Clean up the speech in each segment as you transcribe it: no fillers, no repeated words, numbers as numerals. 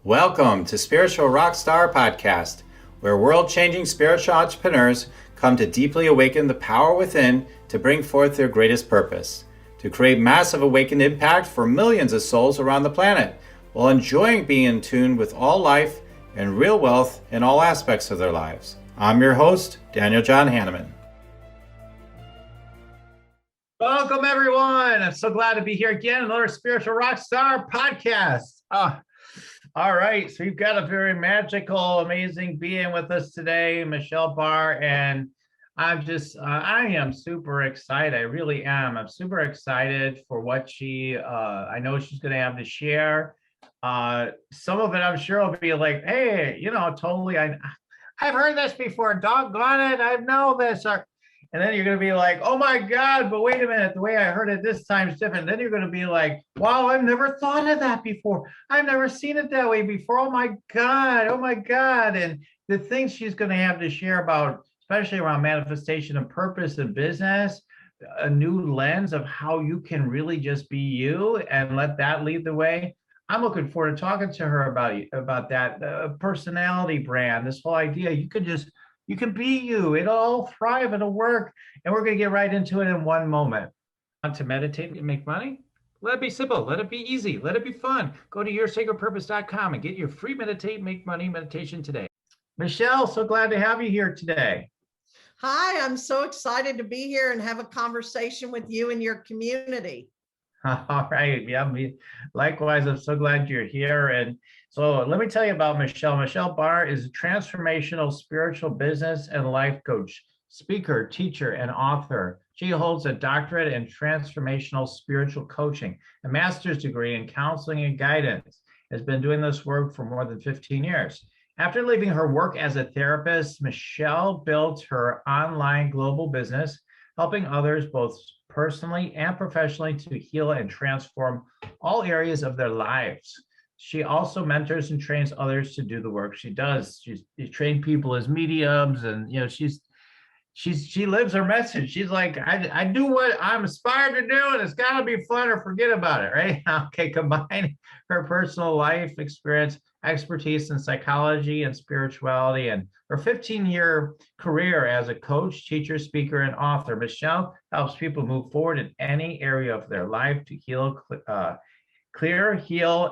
Welcome to Spiritual Rockstar Podcast, where world-changing spiritual entrepreneurs come to deeply awaken the power within to bring forth their greatest purpose, to create massive awakened impact for millions of souls around the planet, while enjoying being in tune with all life and real wealth in all aspects of their lives. I'm your host, Daniel John Hanneman. Welcome, everyone. I'm so glad to be here again. Another Spiritual Rockstar Podcast. All right, so we've got a very magical, amazing being with us today, Michelle Barr, and I am super excited. I really am. I'm super excited for what I know she's going to have to share. Some of it, I'm sure, will be like, hey, totally, I've heard this before. Doggone it, I know this. And then you're going to be like, oh my God, but wait a minute, the way I heard it this time is different. Then you're going to be like, wow, I've never thought of that before. I've never seen it that way before. Oh my God. And the things she's going to have to share about, especially around manifestation and purpose and business, a new lens of how you can really just be you and let that lead the way. I'm looking forward to talking to her about that personality brand, this whole idea. You can be you. It'll all thrive. It'll work. And we're going to get right into it in one moment. Want to meditate and make money? Let it be simple. Let it be easy. Let it be fun. Go to yoursacredpurpose.com and get your free Meditate, Make Money meditation today. Michelle, so glad to have you here today. Hi, I'm so excited to be here and have a conversation with you and your community. All right. Yeah, likewise, I'm so glad you're here. And so let me tell you about Michelle. Michelle Barr is a transformational spiritual business and life coach, speaker, teacher, and author. She holds a doctorate in transformational spiritual coaching, a master's degree in counseling and guidance, has been doing this work for more than 15 years. After leaving her work as a therapist, Michelle built her online global business, helping others both personally and professionally to heal and transform all areas of their lives. She also mentors and trains others to do the work she does. She trains people as mediums, and she lives her message. She's like, I do what I'm inspired to do, and it's got to be fun or forget about it, right? Okay, combining her personal life experience, expertise in psychology and spirituality, and her 15-year career as a coach, teacher, speaker, and author. Michelle helps people move forward in any area of their life to heal,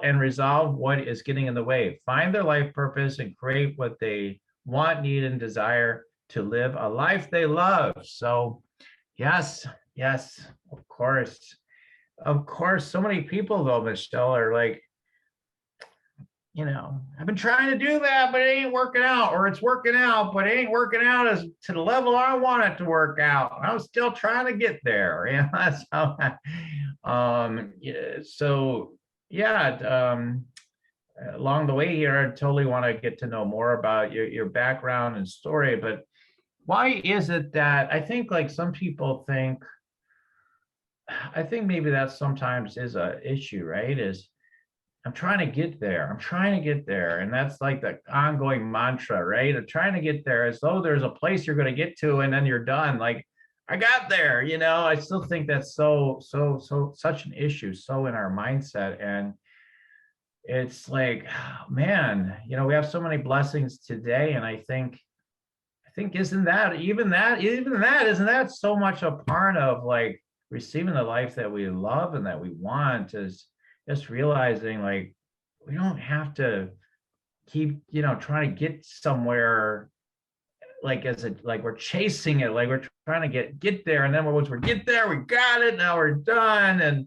and resolve what is getting in the way, find their life purpose, and create what they want, need, and desire to live a life they love. So yes, of course. So many people, though, Michelle, are like, I've been trying to do that, but it ain't working out, or it's working out, but it ain't working out as to the level I want it to work out. I'm still trying to get there. Along the way here, I totally want to get to know more about your background and story, but why is it that I think like some people think, I think maybe that sometimes is an issue, right? Is I'm trying to get there. And that's like the ongoing mantra, right? I'm trying to get there as though there's a place you're going to get to and then you're done. Like, I got there, I still think that's such an issue, so in our mindset. And it's like, man, we have so many blessings today. And I think isn't that so much a part of like receiving the life that we love and that we want, is just realizing like we don't have to keep trying to get somewhere like we're chasing it, like we're trying to get there, and then once we get there, we got it, now we're done. And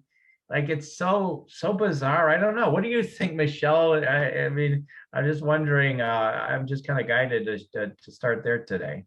like it's so bizarre. I don't know, what do you think, Michelle? I mean, I'm just wondering, I'm just kind of guided to start there today.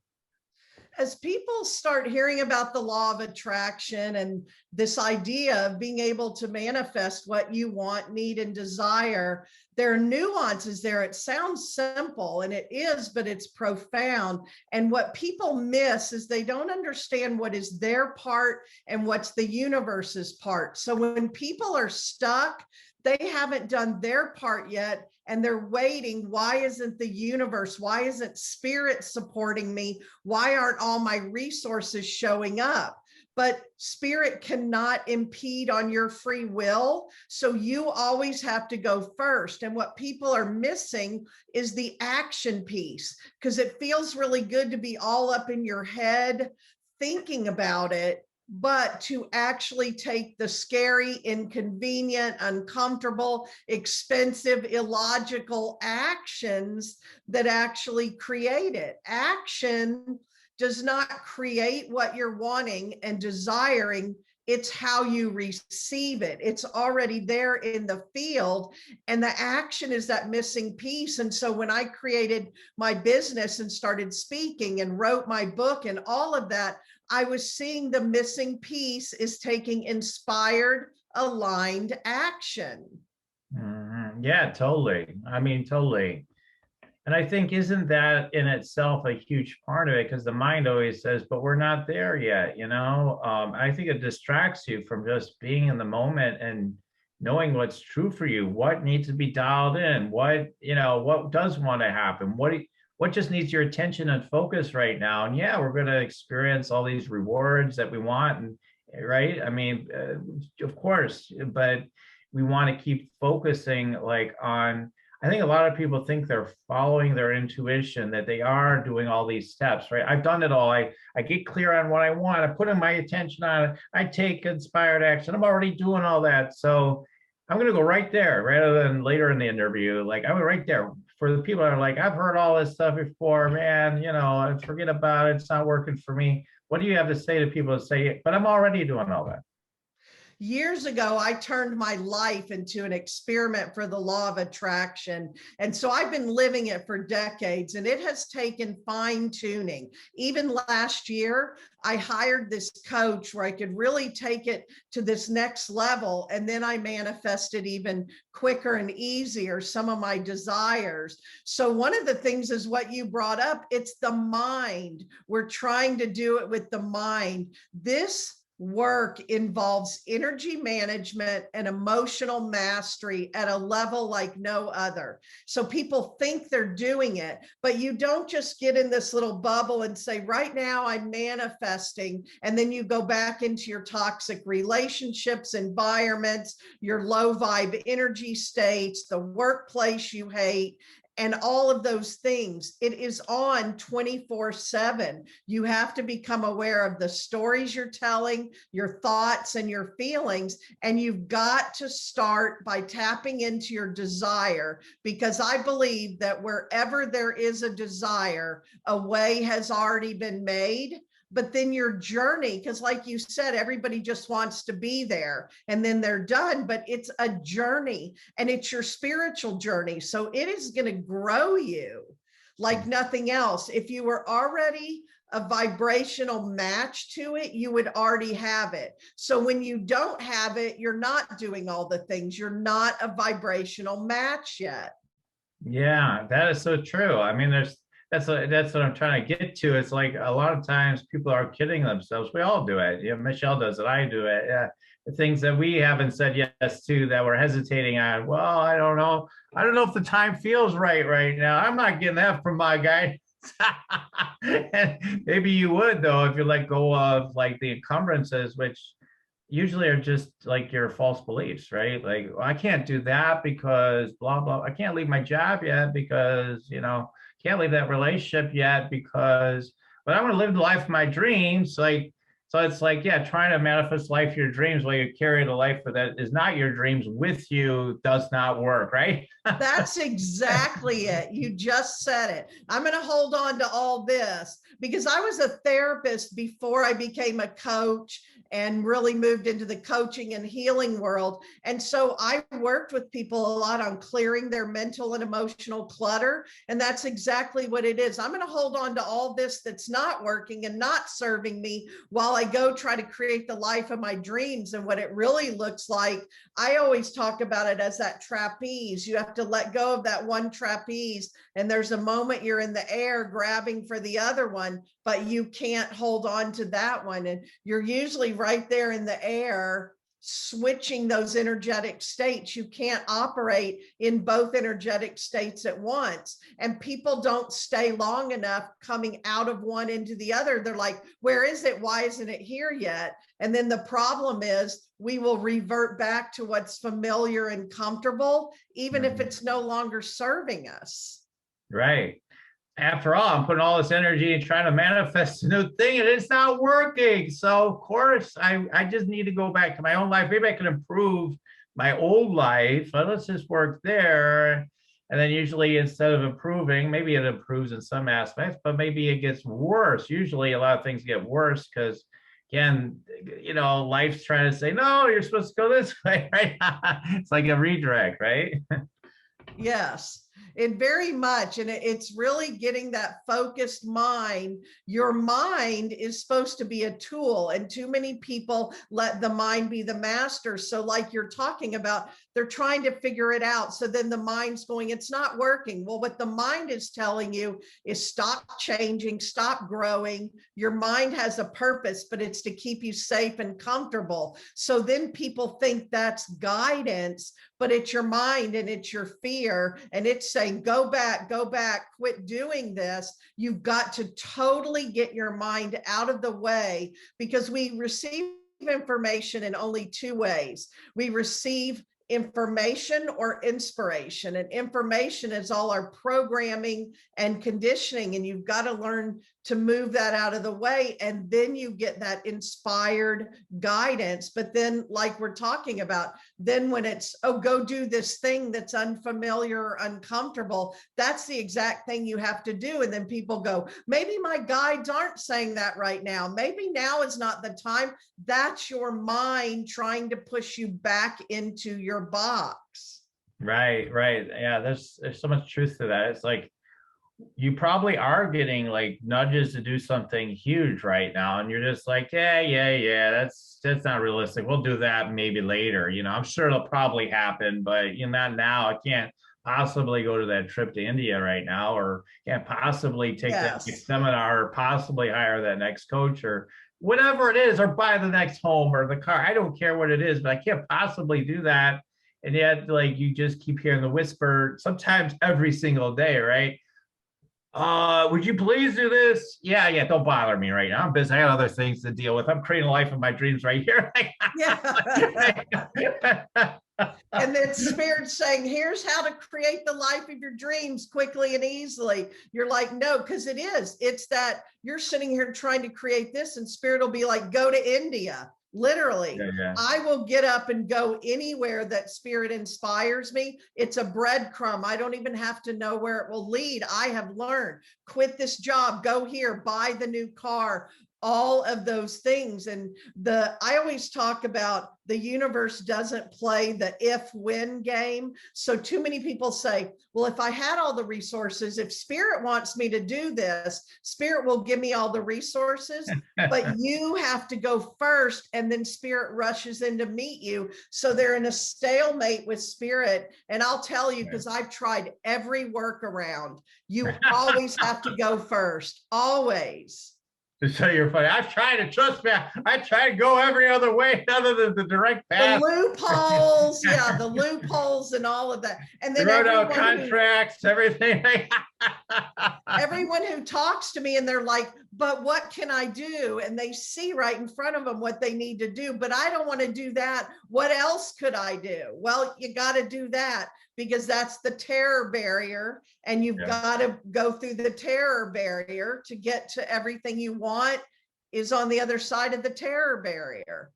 As people start hearing about the law of attraction and this idea of being able to manifest what you want, need, and desire, there are nuances there. It sounds simple, and it is, but it's profound. And what people miss is they don't understand what is their part and what's the universe's part. So when people are stuck, they haven't done their part yet, and they're waiting. Why isn't the universe? Why isn't spirit supporting me? Why aren't all my resources showing up? but spirit cannot impede on your free will. So you always have to go first. And what people are missing is the action piece, because it feels really good to be all up in your head thinking about it, but to actually take the scary, inconvenient, uncomfortable, expensive, illogical actions that actually create it. Action does not create what you're wanting and desiring. It's how you receive it. It's already there in the field, and the action is that missing piece. And so when I created my business and started speaking and wrote my book and all of that, I was seeing the missing piece is taking inspired, aligned action. Yeah, totally. I mean, totally. And I think, isn't that in itself a huge part of it? Because the mind always says, but we're not there yet, you know? I think it distracts you from just being in the moment and knowing what's true for you, what needs to be dialed in, what, you know, what does want to happen, what just needs your attention and focus right now. And yeah, we're going to experience all these rewards that we want, and right? I mean, of course, but we want to keep focusing like on, I think a lot of people think they're following their intuition, that they are doing all these steps, right? I've done it all. I get clear on what I want. I put in my attention on it. I take inspired action. I'm already doing all that. So I'm going to go right there rather than later in the interview. Like I'm right there for the people that are like, I've heard all this stuff before, man, you know, forget about it. It's not working for me. What do you have to say to people that say, but I'm already doing all that? Years ago, I turned my life into an experiment for the law of attraction. And so I've been living it for decades, and it has taken fine tuning. Even last year, I hired this coach where I could really take it to this next level. And then I manifested even quicker and easier some of my desires. So one of the things is what you brought up. It's the mind. We're trying to do it with the mind. This work involves energy management and emotional mastery at a level like no other. So people think they're doing it, but you don't just get in this little bubble and say, right now I'm manifesting, and then you go back into your toxic relationships, environments, your low vibe energy states, the workplace you hate, and all of those things. It is on 24/7. You have to become aware of the stories you're telling, your thoughts and your feelings, and you've got to start by tapping into your desire, because I believe that wherever there is a desire, a way has already been made. But then your journey, because like you said, everybody just wants to be there and then they're done, but it's a journey, and it's your spiritual journey. So it is going to grow you like nothing else. If you were already a vibrational match to it, you would already have it. So when you don't have it, you're not doing all the things. You're not a vibrational match yet. Yeah, that is so true. I mean, that's what I'm trying to get to. It's like a lot of times people are kidding themselves. We all do it. You know, Michelle does it. I do it. Yeah. The things that we haven't said yes to, that we're hesitating on. Well, I don't know. I don't know if the time feels right now. I'm not getting that from my guy. And maybe you would, though, if you let go of like the encumbrances, which usually are just like your false beliefs, right? Like, well, I can't do that because blah blah. I can't leave my job yet because, you know, can't leave that relationship yet because, but I want to live the life of my dreams. Like, so it's like, yeah, trying to manifest life your dreams while you carry the life that is not your dreams with you does not work, right? That's exactly it. You just said it. I'm going to hold on to all this because I was a therapist before I became a coach and really moved into the coaching and healing world. And so I worked with people a lot on clearing their mental and emotional clutter. And that's exactly what it is. I'm going to hold on to all this that's not working and not serving me while I go try to create the life of my dreams. And what it really looks like, I always talk about it as that trapeze. You have to let go of that one trapeze, and there's a moment you're in the air grabbing for the other one, but you can't hold on to that one, and you're usually right there in the air switching those energetic states. You can't operate in both energetic states at once. And people don't stay long enough coming out of one into the other. They're like, where is it? Why isn't it here yet? And then the problem is we will revert back to what's familiar and comfortable, even if it's no longer serving us. Right. After all, I'm putting all this energy and trying to manifest a new thing and it's not working. So of course I just need to go back to my own life. Maybe I can improve my old life. But let's just work there. And then usually instead of improving, maybe it improves in some aspects, but maybe it gets worse. Usually a lot of things get worse because again, life's trying to say, no, you're supposed to go this way, right? It's like a redirect, right? Yes. It very much. And it's really getting that focused mind. Your mind is supposed to be a tool, and too many people let the mind be the master. So like you're talking about, they're trying to figure it out. So then the mind's going, it's not working. Well, what the mind is telling you is stop changing, stop growing. Your mind has a purpose, but it's to keep you safe and comfortable. So then people think that's guidance, but it's your mind and it's your fear. And it's saying, go back, quit doing this. You've got to totally get your mind out of the way, because we receive information in only two ways. We receive information or inspiration, and information is all our programming and conditioning, and you've got to learn to move that out of the way, and then you get that inspired guidance. But then, like we're talking about, then when it's, oh, go do this thing that's unfamiliar or uncomfortable, that's the exact thing you have to do. And then people go, maybe my guides aren't saying that right now, maybe now is not the time. That's your mind trying to push you back into your box. Right. Yeah, there's so much truth to that. It's like you probably are getting like nudges to do something huge right now, and you're just like, yeah, that's not realistic. We'll do that maybe later. I'm sure it'll probably happen, but not now. I can't possibly go to that trip to India right now, or can't possibly take that next seminar, or possibly hire that next coach, or whatever it is, or buy the next home or the car. I don't care what it is, but I can't possibly do that. And yet, like, you just keep hearing the whisper, sometimes every single day, right? Would you please do this? Yeah, don't bother me right now. I'm busy. I got other things to deal with. I'm creating a life of my dreams right here. And then Spirit's saying, here's how to create the life of your dreams quickly and easily. You're like, no, because it's that you're sitting here trying to create this, and Spirit will be like, go to India. Literally, I will get up and go anywhere that Spirit inspires me. It's a breadcrumb. I don't even have to know where it will lead. I have learned, quit this job, go here, buy the new car, all of those things. And I always talk about the universe doesn't play the if-when game. So too many people say, well, if I had all the resources, if Spirit wants me to do this, Spirit will give me all the resources, but you have to go first, and then Spirit rushes in to meet you. So they're in a stalemate with Spirit. And I'll tell you, because I've tried every workaround, you always have to go first, always. So you're funny. I've tried to, trust me. I try to go every other way other than the direct path. The loopholes, the loopholes and all of that. And then contracts, everything. Everyone who talks to me and they're like, but what can I do? And they see right in front of them what they need to do, but I don't want to do that. What else could I do? Well, you got to do that, because that's the terror barrier, and you've got to go through the terror barrier to get to everything you want is on the other side of the terror barrier.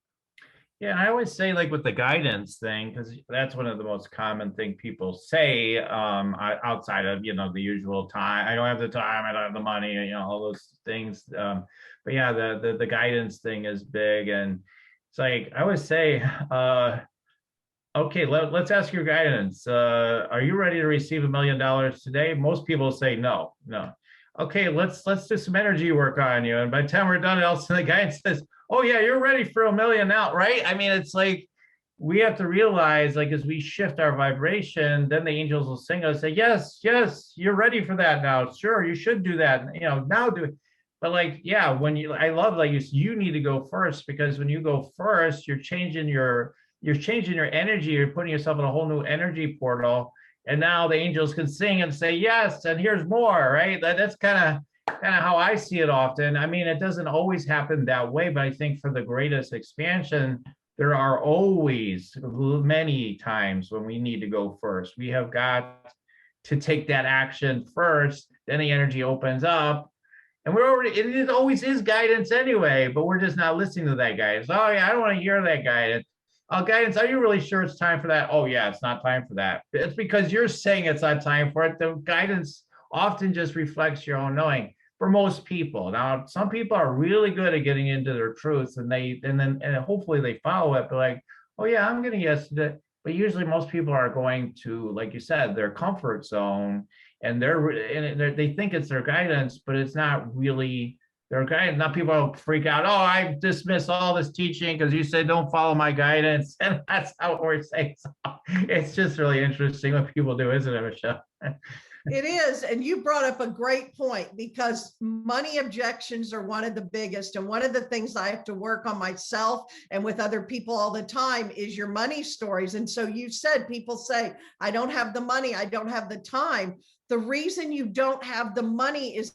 Yeah, I always say, like, with the guidance thing, because that's one of the most common thing people say, outside of, the usual time. I don't have the time, I don't have the money, all those things. But yeah, the guidance thing is big. And it's like, I always say, okay, let's ask your guidance. Are you ready to receive $1 million today? Most people say no. Okay, let's do some energy work on you. And by the time we're done, the guidance says, oh yeah, you're ready for $1 million now, right? I mean, it's like, we have to realize, like, as we shift our vibration, then the angels will sing us, say, yes, you're ready for that now. Sure, you should do that. Now do it. But like, yeah, I love like you need to go first, because when you go first, you're changing your energy. You're putting yourself in a whole new energy portal. And now the angels can sing and say, yes, and here's more, right? That's kind of how I see it often. I mean, it doesn't always happen that way, but I think for the greatest expansion, there are always many times when we need to go first. We have got to take that action first, then the energy opens up. And it always is guidance anyway, but we're just not listening to that guidance. Oh, yeah, I don't want to hear that guidance. Oh, guidance, are you really sure it's time for that? Oh, yeah, it's not time for that. It's because you're saying it's not time for it. The guidance often just reflects your own knowing for most people. Now, some people are really good at getting into their truths, and hopefully they follow it. But like, oh yeah, I'm getting yes to that. But usually most people are going to, like you said, their comfort zone, and they think it's their guidance, but it's not really their guidance. Now people freak out. Oh, I dismiss all this teaching because you said don't follow my guidance, and that's how we're saying. So it's just really interesting what people do, isn't it, Michelle? It is. And you brought up a great point, because money objections are one of the biggest. And one of the things I have to work on myself and with other people all the time is your money stories. And so you said, people say, I don't have the money, I don't have the time. The reason you don't have the money is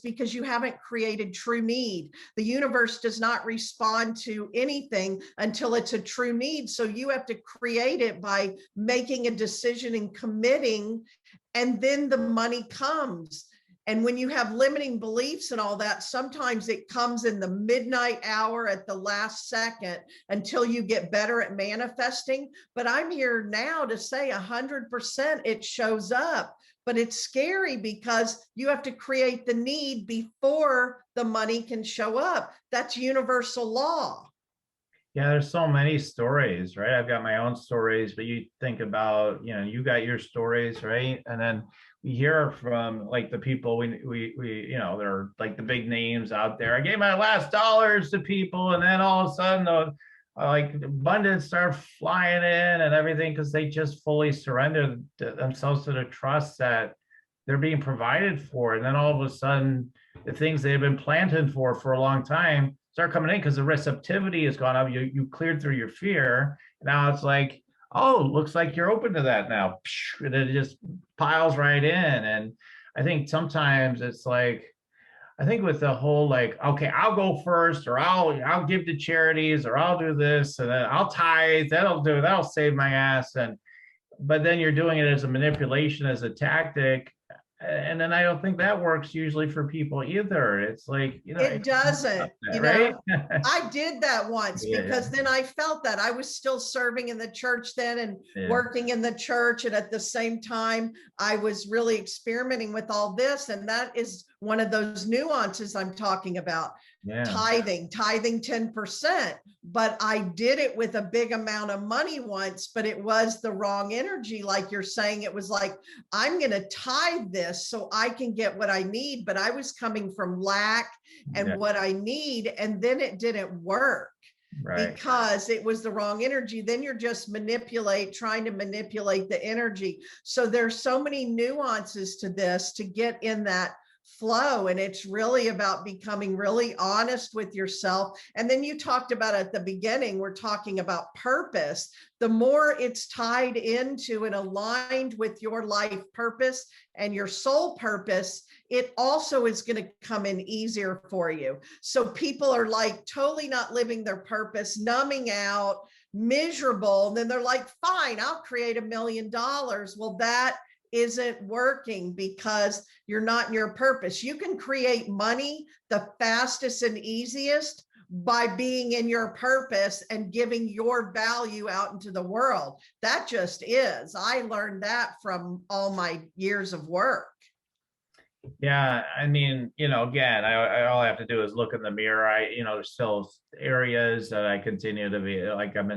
because you haven't created true need. The universe does not respond to anything until it's a true need. So you have to create it by making a decision and committing, and then the money comes. And when you have limiting beliefs and all that, sometimes it comes in the midnight hour at the last second until you get better at manifesting. But I'm here now to say 100% it shows up. But it's scary because you have to create the need before the money can show up. That's universal law. Yeah, there's so many stories, right? I've got my own stories, but you think about, you got your stories, right? And then we hear from like the people they're like the big names out there. I gave my last dollars to people, and then all of a sudden like abundance start flying in and everything, because they just fully surrender themselves to the trust that they're being provided for. And then all of a sudden, the things they've been planted for a long time start coming in, because the receptivity has gone up. You cleared through your fear. Now it's like, oh, looks like you're open to that now. And it just piles right in. And I think sometimes it's like, I think with the whole like, okay, I'll go first, or I'll give to charities, or I'll do this, and then I'll tithe. That'll save my ass. But then you're doing it as a manipulation, as a tactic. And then I don't think that works usually for people either. It's like, it doesn't, right? I did that once because then I felt that I was still serving in the church then and working in the church. And at the same time, I was really experimenting with all this. And that is one of those nuances I'm talking about. Tithing 10%, but I did it with a big amount of money once, but it was the wrong energy. Like you're saying, it was like, I'm going to tithe this so I can get what I need, but I was coming from lack and what I need. And then it didn't work. Right. Because it was the wrong energy. Then you're just trying to manipulate the energy. So there's so many nuances to this to get in that flow. And it's really about becoming really honest with yourself. And then you talked about at the beginning, we're talking about purpose. The more it's tied into and aligned with your life purpose and your soul purpose, it also is going to come in easier for you. So people are like totally not living their purpose, numbing out, miserable. And then they're like, fine, I'll create $1 million. Well, that isn't working because you're not in your purpose. You can create money the fastest and easiest by being in your purpose and giving your value out into the world. That just is. I learned that from all my years of work. Yeah, I mean, again, all I have to do is look in the mirror. There's still areas that I continue to be like, I'm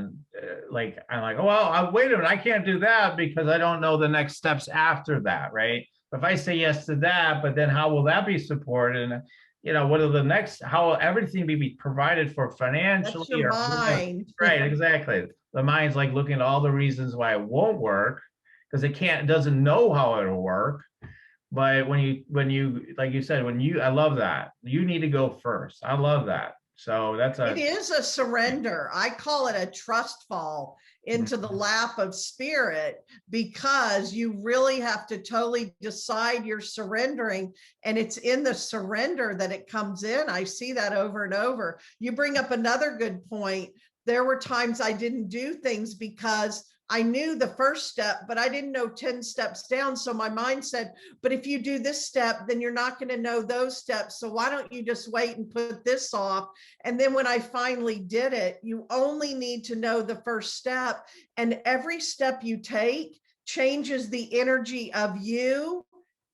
like, oh, well, wait a minute, I can't do that because I don't know the next steps after that, right? If I say yes to that, but then how will that be supported? And what are the next? How will everything be provided for financially? That's your mind. Right, exactly. The mind's like looking at all the reasons why it won't work because it doesn't know how it'll work. But when you, like you said, I love that. You need to go first. I love that. So It is a surrender. I call it a trust fall into the lap of spirit, because you really have to totally decide you're surrendering, and it's in the surrender that it comes in. I see that over and over. You bring up another good point. There were times I didn't do things because I knew the first step, but I didn't know 10 steps down. So my mind said, but if you do this step, then you're not going to know those steps. So why don't you just wait and put this off? And then when I finally did it, you only need to know the first step. And every step you take changes the energy of you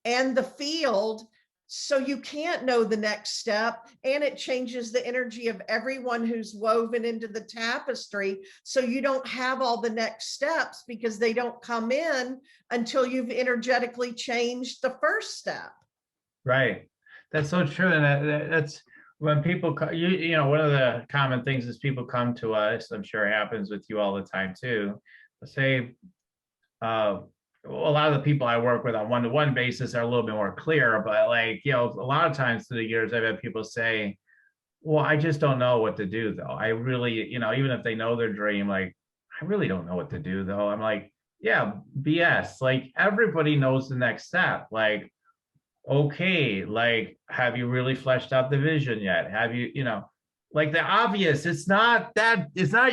and the field. So you can't know the next step, and it changes the energy of everyone who's woven into the tapestry. So you don't have all the next steps because they don't come in until you've energetically changed the first step. right. That's so true. And that's when people, one of the common things is people come to us, I'm sure it happens with you all the time too, say, a lot of the people I work with on one-to-one basis are a little bit more clear, but like, a lot of times through the years, I've had people say, well, I just don't know what to do though. I really, even if they know their dream, like, I really don't know what to do though. I'm like, yeah, BS. Like everybody knows the next step. Like, okay, like, have you really fleshed out the vision yet? Have you, like the obvious, it's not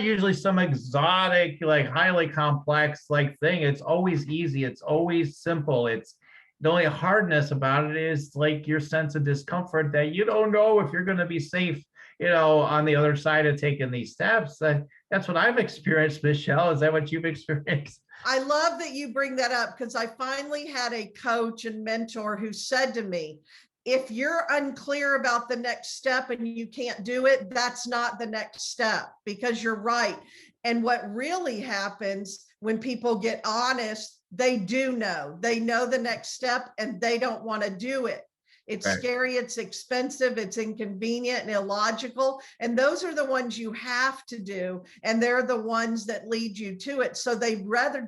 usually some exotic, like highly complex like thing. It's always easy. It's always simple. It's the only hardness about it is like your sense of discomfort that you don't know if you're going to be safe, on the other side of taking these steps. That's what I've experienced, Michelle. Is that what you've experienced? I love that you bring that up, because I finally had a coach and mentor who said to me, if you're unclear about the next step and you can't do it, that's not the next step, because you're right. And what really happens when people get honest, they know the next step and they don't want to do it. It's Right. scary, it's expensive, it's inconvenient and illogical. And those are the ones you have to do. And they're the ones that lead you to it. So they'd rather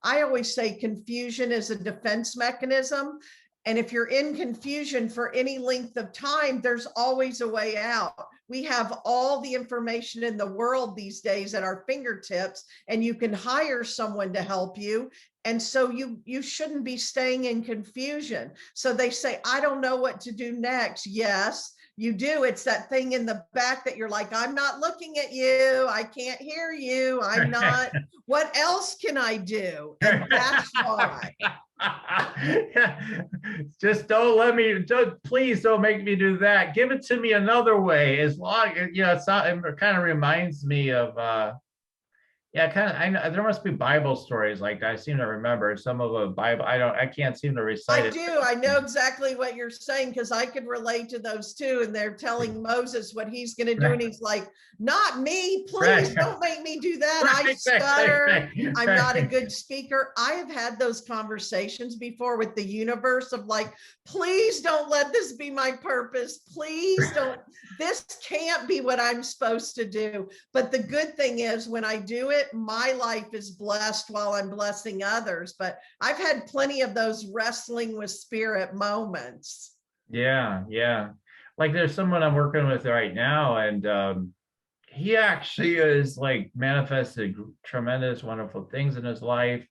I always say confusion is a defense mechanism. And if you're in confusion for any length of time, there's always a way out. We have all the information in the world these days at our fingertips, and you can hire someone to help you. And so you shouldn't be staying in confusion. So they say, I don't know what to do next. Yes, you do. It's that thing in the back that you're like, I'm not looking at you. I can't hear you. I'm not. What else can I do? And that's why. Just please don't make me do that. Give it to me another way. As long, it kind of reminds me of I know there must be Bible stories like that. I seem to remember some of the Bible. I can't seem to recite it. I do. I know exactly what you're saying, because I could relate to those too. And they're telling Moses what he's going to do. And he's like, not me, please don't make me do that. I stutter. I'm not a good speaker. I have had those conversations before with the universe of like, please don't let this be my purpose. Please don't. This can't be what I'm supposed to do. But the good thing is when I do it, my life is blessed while I'm blessing others. But I've had plenty of those wrestling with spirit moments. Yeah. Like there's someone I'm working with right now, and he actually is like manifested tremendous, wonderful things in his life.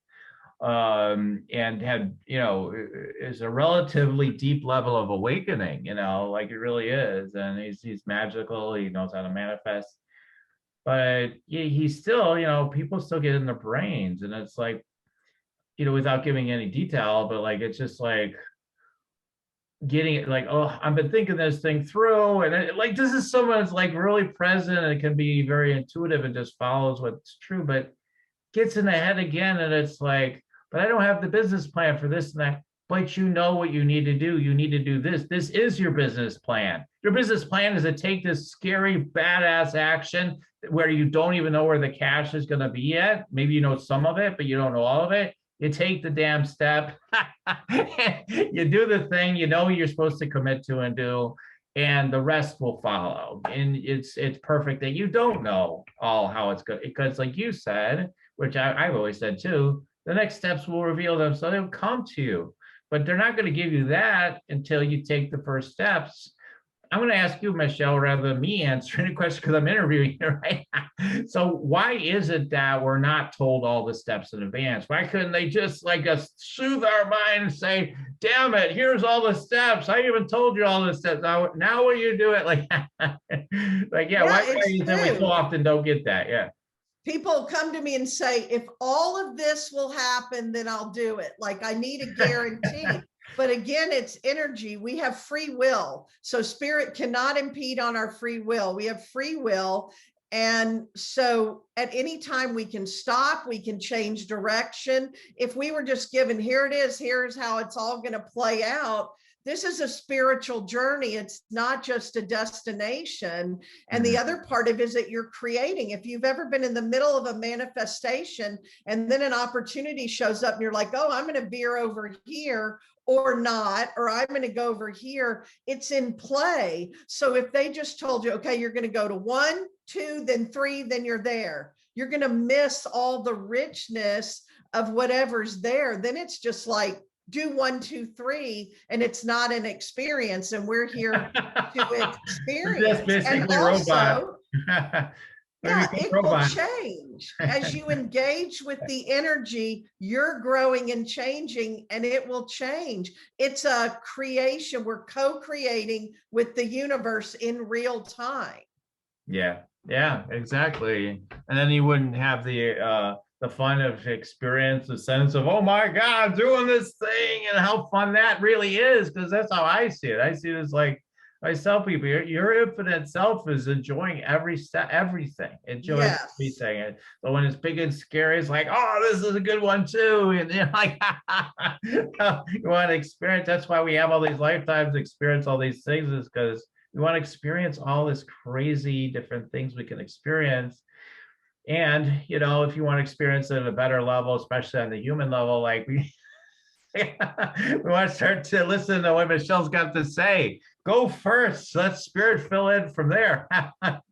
And had, is a relatively deep level of awakening, like it really is. And he's magical. He knows how to manifest. But he's still, people still get in their brains, and it's like, without giving any detail, but like it's just like getting it like, oh, I've been thinking this thing through, and like this is someone that's like really present and can be very intuitive and just follows what's true, but gets in the head again, and it's like, but I don't have the business plan for this and that. But you know what you need to do. You need to do this. This is your business plan. Your business plan is to take this scary, badass action where you don't even know where the cash is going to be yet. Maybe you know some of it, but you don't know all of it. You take the damn step. You do the thing you know you're supposed to commit to and do, and the rest will follow. And it's perfect that you don't know all how it's good, because like you said, which I've always said too, the next steps will reveal them, so they'll come to you. but they're not going to give you that until you take the first steps. I'm going to ask you, Michelle, rather than me answering the question, because I'm interviewing you, right? So why is it that we're not told all the steps in advance? Why couldn't they just like us soothe our mind and say, damn it, here's all the steps. I even told you all the steps. Now will you do it? Like, like, yeah, Yeah, why it's is it we so true. often don't get that? Yeah. People come to me and say, if all of this will happen, then I'll do it. Like I need a guarantee. But again, it's energy. We have free will. So spirit cannot impede on our free will. We have free will. And so at any time we can stop, we can change direction. If we were just given, here it is, here's how it's all going to play out. This is a spiritual journey. It's not just a destination. And the other part of it is that you're creating. If you've ever been in the middle of a manifestation and then an opportunity shows up and you're like, oh, I'm going to veer over here or not, or I'm going to go over here, it's in play. So if they just told you, okay, you're going to go to 1, 2, then 3, then you're there, you're going to miss all the richness of whatever's there. Then it's just like, do 1, 2, 3, and it's not an experience, and we're here to experience. And also, yeah, it will change as you engage with the energy. You're growing and changing, and it will change. It's a creation. We're co-creating with the universe in real time. Yeah, exactly. And then you wouldn't have the fun of experience, the sense of, oh my God, I'm doing this thing, and how fun that really is, because that's how I see it. I see it as like, I tell people, your infinite self is enjoying every step, everything, enjoying everything. But when it's big and scary, it's like, oh, this is a good one too. And you're like, you want to experience. That's why we have all these lifetimes to experience all these things, is because we want to experience all this crazy different things we can experience. And, you know, if you want to experience it at a better level, especially on the human level, like we want to start to listen to what Michelle's got to say. Go first. Let spirit fill in from there.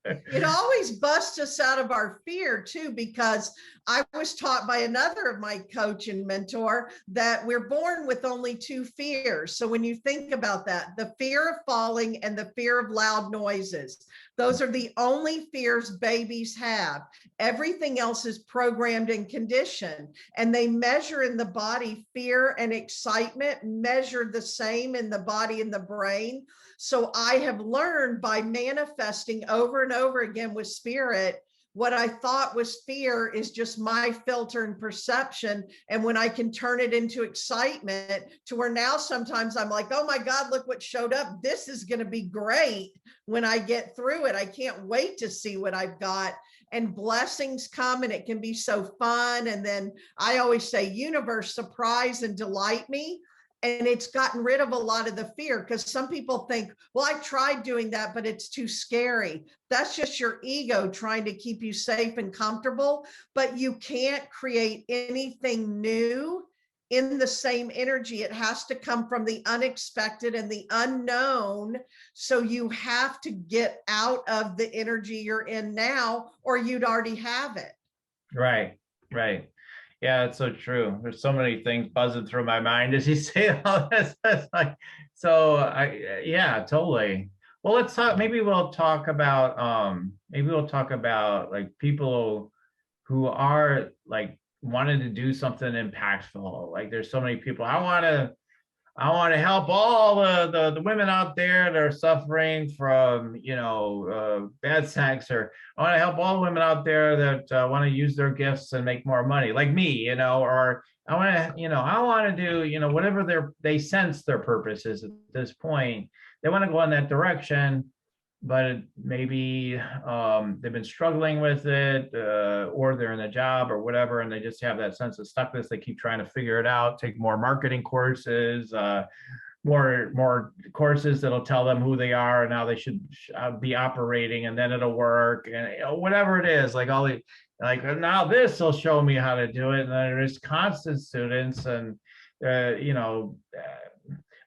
It always busts us out of our fear too, because I was taught by another of my coach and mentor that we're born with only 2 fears. So when you think about that, the fear of falling and the fear of loud noises, those are the only fears babies have. Everything else is programmed and conditioned, and they measure in the body. Fear and excitement measure the same in the body and the brain. So I have learned by manifesting over and over again with spirit, what I thought was fear is just my filter and perception. And when I can turn it into excitement, to where now sometimes I'm like, oh my God, look what showed up. This is going to be great when I get through it. I can't wait to see what I've got. And blessings come, and it can be so fun. And then I always say, universe, surprise and delight me. And it's gotten rid of a lot of the fear, because some people think, well, I tried doing that, but it's too scary. That's just your ego trying to keep you safe and comfortable. But you can't create anything new in the same energy. It has to come from the unexpected and the unknown. So you have to get out of the energy you're in now, or you'd already have it. Right. Yeah, it's so true. There's so many things buzzing through my mind as you say all this. It's like, so yeah, totally. Well, let's talk. Maybe we'll talk about like people who are like wanting to do something impactful. Like there's so many people. I want to help all the women out there that are suffering from, bad sex, or I want to help all women out there that want to use their gifts and make more money, like me, or I want to do, whatever they sense their purpose is at this point. They want to go in that direction, but maybe they've been struggling with it, or they're in a job or whatever, and they just have that sense of stuckness. They keep trying to figure it out, take more marketing courses, more courses that'll tell them who they are and how they should be operating, and then it'll work, and whatever it is, like now this will show me how to do it, and then there's constant students, and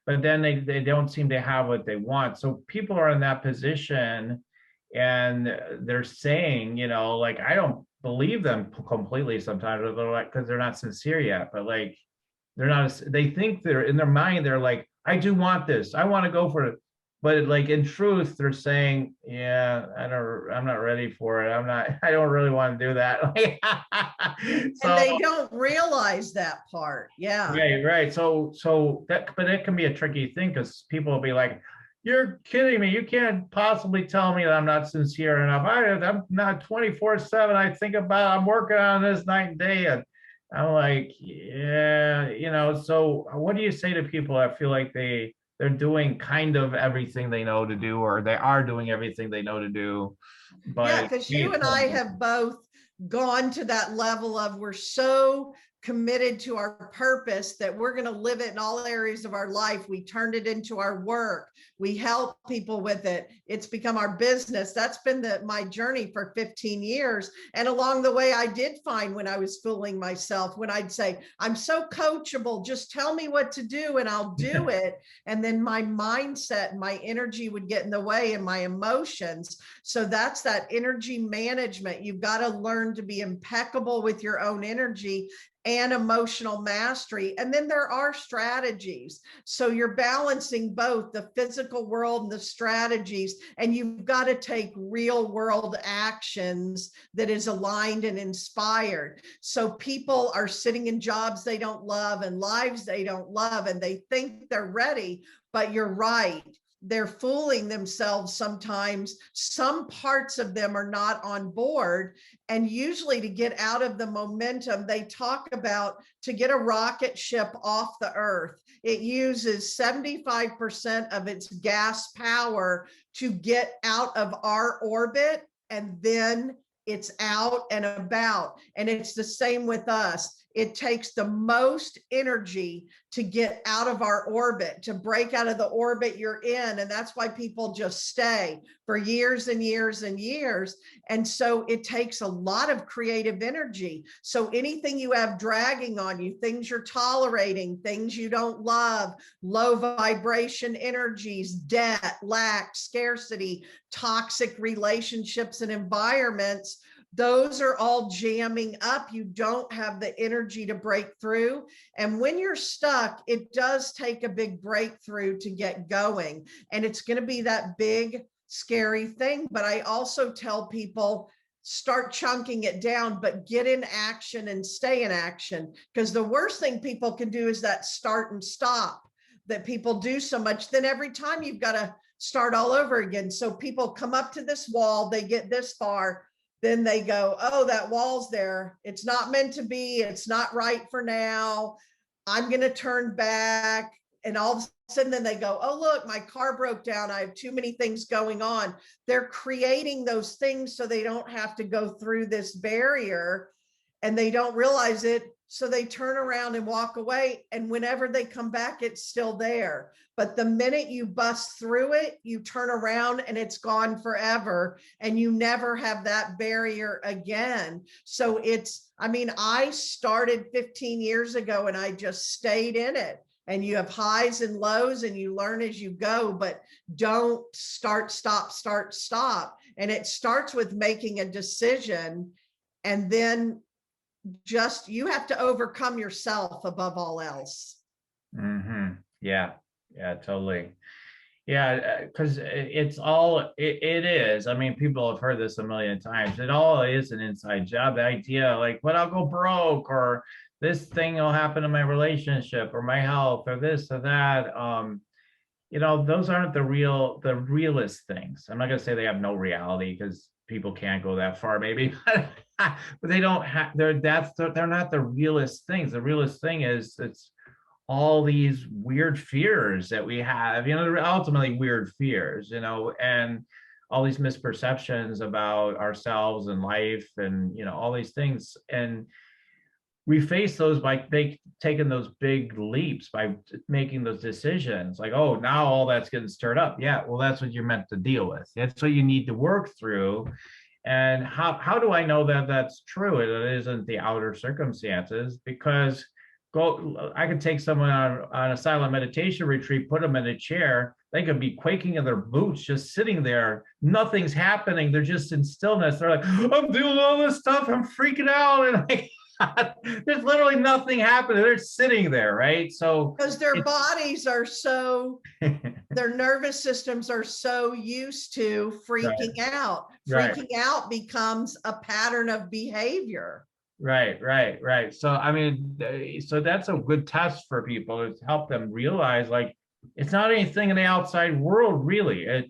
but then they don't seem to have what they want. So people are in that position, and they're saying, I don't believe them completely sometimes, because they're not sincere yet, but like, They're not, they think they're in their mind, they're like, I do want this. I want to go for it. But like in truth, they're saying, yeah, I'm not ready for it. I don't really want to do that. And So they don't realize that part. Yeah. right. So that, but it can be a tricky thing because people will be like, you're kidding me. You can't possibly tell me that I'm not sincere enough. I'm not 24/7. I think about, I'm working on this night and day. And I'm like, yeah, so what do you say to people that feel like they're doing kind of everything they know to do, or they are doing everything they know to do, Yeah, but because you and I have both gone to that level of we're so committed to our purpose that we're going to live it in all areas of our life. We turned it into our work. We help people with it. It's become our business. That's been my journey for 15 years. And along the way, I did find when I was fooling myself, when I'd say, I'm so coachable, just tell me what to do and I'll do it. And then my mindset and my energy would get in the way, and my emotions. So that's that energy management. You've got to learn to be impeccable with your own energy and emotional mastery. And then there are strategies. So you're balancing both the physical world and the strategies, and you've got to take real world actions that is aligned and inspired. So people are sitting in jobs they don't love and lives they don't love, and they think they're ready, but you're right. They're fooling themselves sometimes. Some parts of them are not on board. And usually to get out of the momentum, they talk about to get a rocket ship off the earth, it uses 75% of its gas power to get out of our orbit, and then it's out and about. And it's the same with us. It takes the most energy to get out of our orbit, to break out of the orbit you're in. And that's why people just stay for years and years and years. And so it takes a lot of creative energy. So anything you have dragging on you, things you're tolerating, things you don't love, low vibration energies, debt, lack, scarcity, toxic relationships and environments, those are all jamming up. You don't have the energy to break through. And when you're stuck, it does take a big breakthrough to get going. And it's going to be that big, scary thing. But I also tell people, start chunking it down, but get in action and stay in action. Because the worst thing people can do is that start and stop that people do so much. Then every time you've got to start all over again. So people come up to this wall, they get this far, then they go, oh, that wall's there. It's not meant to be. It's not right for now. I'm going to turn back. And all of a sudden, then they go, oh, look, my car broke down. I have too many things going on. They're creating those things so they don't have to go through this barrier, and they don't realize it. So they turn around and walk away. And whenever they come back, it's still there. But the minute you bust through it, you turn around and it's gone forever. And you never have that barrier again. So I started 15 years ago and I just stayed in it. And you have highs and lows and you learn as you go, but don't start, stop. And it starts with making a decision, and then just you have to overcome yourself above all else. Mm-hmm. Yeah, totally. Yeah, because it is. I mean, people have heard this a million times. It all is an inside job. The idea, like, but I'll go broke, or this thing will happen in my relationship, or my health, or this or that. Those aren't the realest things. I'm not gonna say they have no reality, because people can't go that far, maybe, but they don't have. They're not the realest things. The realest thing is it's all these weird fears that we have. They're ultimately weird fears. And all these misperceptions about ourselves and life, and all these things. And we face those by taking those big leaps, by making those decisions, like, oh, now all that's getting stirred up. Yeah, well, that's what you're meant to deal with. That's what you need to work through. And how do I know that that's true? It isn't the outer circumstances, because I could take someone on a silent meditation retreat, put them in a chair, they could be quaking in their boots, just sitting there. Nothing's happening. They're just in stillness. They're like, I'm doing all this stuff. I'm freaking out. And There's literally nothing happening. They're sitting there, right? So because their bodies are so, their nervous systems are so used to freaking out. right, Freaking out becomes a pattern of behavior. right. So I mean, so that's a good test for people to help them realize, like, it's not anything in the outside world, really.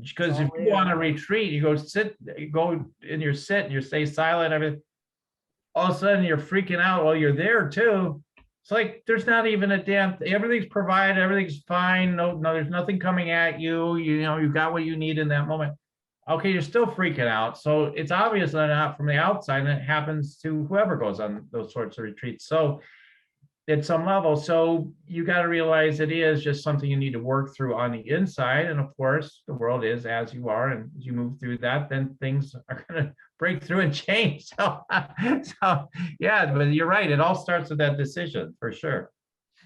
Because if you go on a retreat, you go sit, you go in your sit, and you stay silent, everything. All of a sudden, you're freaking out while you're there too. It's like there's not even a damn. Everything's provided, everything's fine. No, there's nothing coming at you. You know, you got what you need in that moment. Okay, you're still freaking out. So it's obviously not from the outside, and it happens to whoever goes on those sorts of retreats. So at some level. So you got to realize it is just something you need to work through on the inside. And of course, the world is as you are. And as you move through that, then things are going to break through and change. So yeah, but you're right. It all starts with that decision for sure.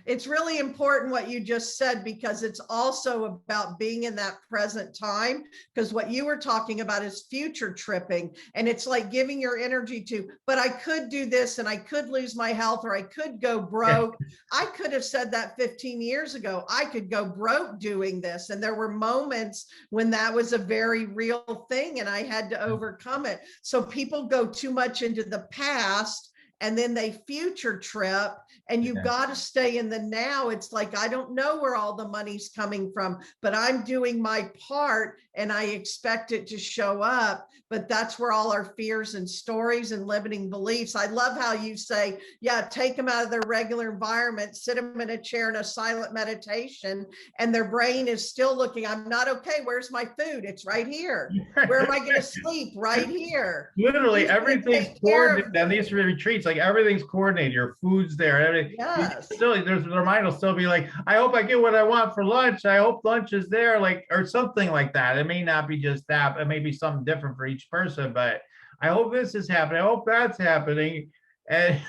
It's really important what you just said, because it's also about being in that present time. Because what you were talking about is future tripping. And it's like giving your energy to, but I could do this and I could lose my health, or I could go broke. Yeah. I could have said that 15 years ago. I could go broke doing this. And there were moments when that was a very real thing and I had to overcome it. So people go too much into the past and then they future trip, and you've got to stay in the now. It's like, I don't know where all the money's coming from, but I'm doing my part and I expect it to show up. But that's where all our fears and stories and limiting beliefs. I love how you say, yeah, take them out of their regular environment, sit them in a chair in a silent meditation, and their brain is still looking, I'm not okay. Where's my food? It's right here. Where am I going to sleep? Right here. Literally everything's coordinated on these retreats. Like everything's coordinated. Your food's there. Everything. Yes. Still, their mind will still be like, I hope I get what I want for lunch. I hope lunch is there, like, or something like that. It may not be just that. It may be something different for each person, but I hope this is happening. I hope that's happening. And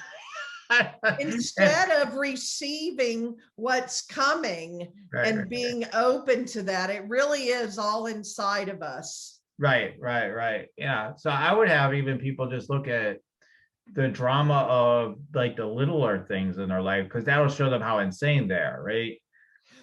instead of receiving what's coming and being open to that, it really is all inside of us. Right. Yeah. So I would have even people just look at the drama of like the littler things in their life, because that'll show them how insane they are, right?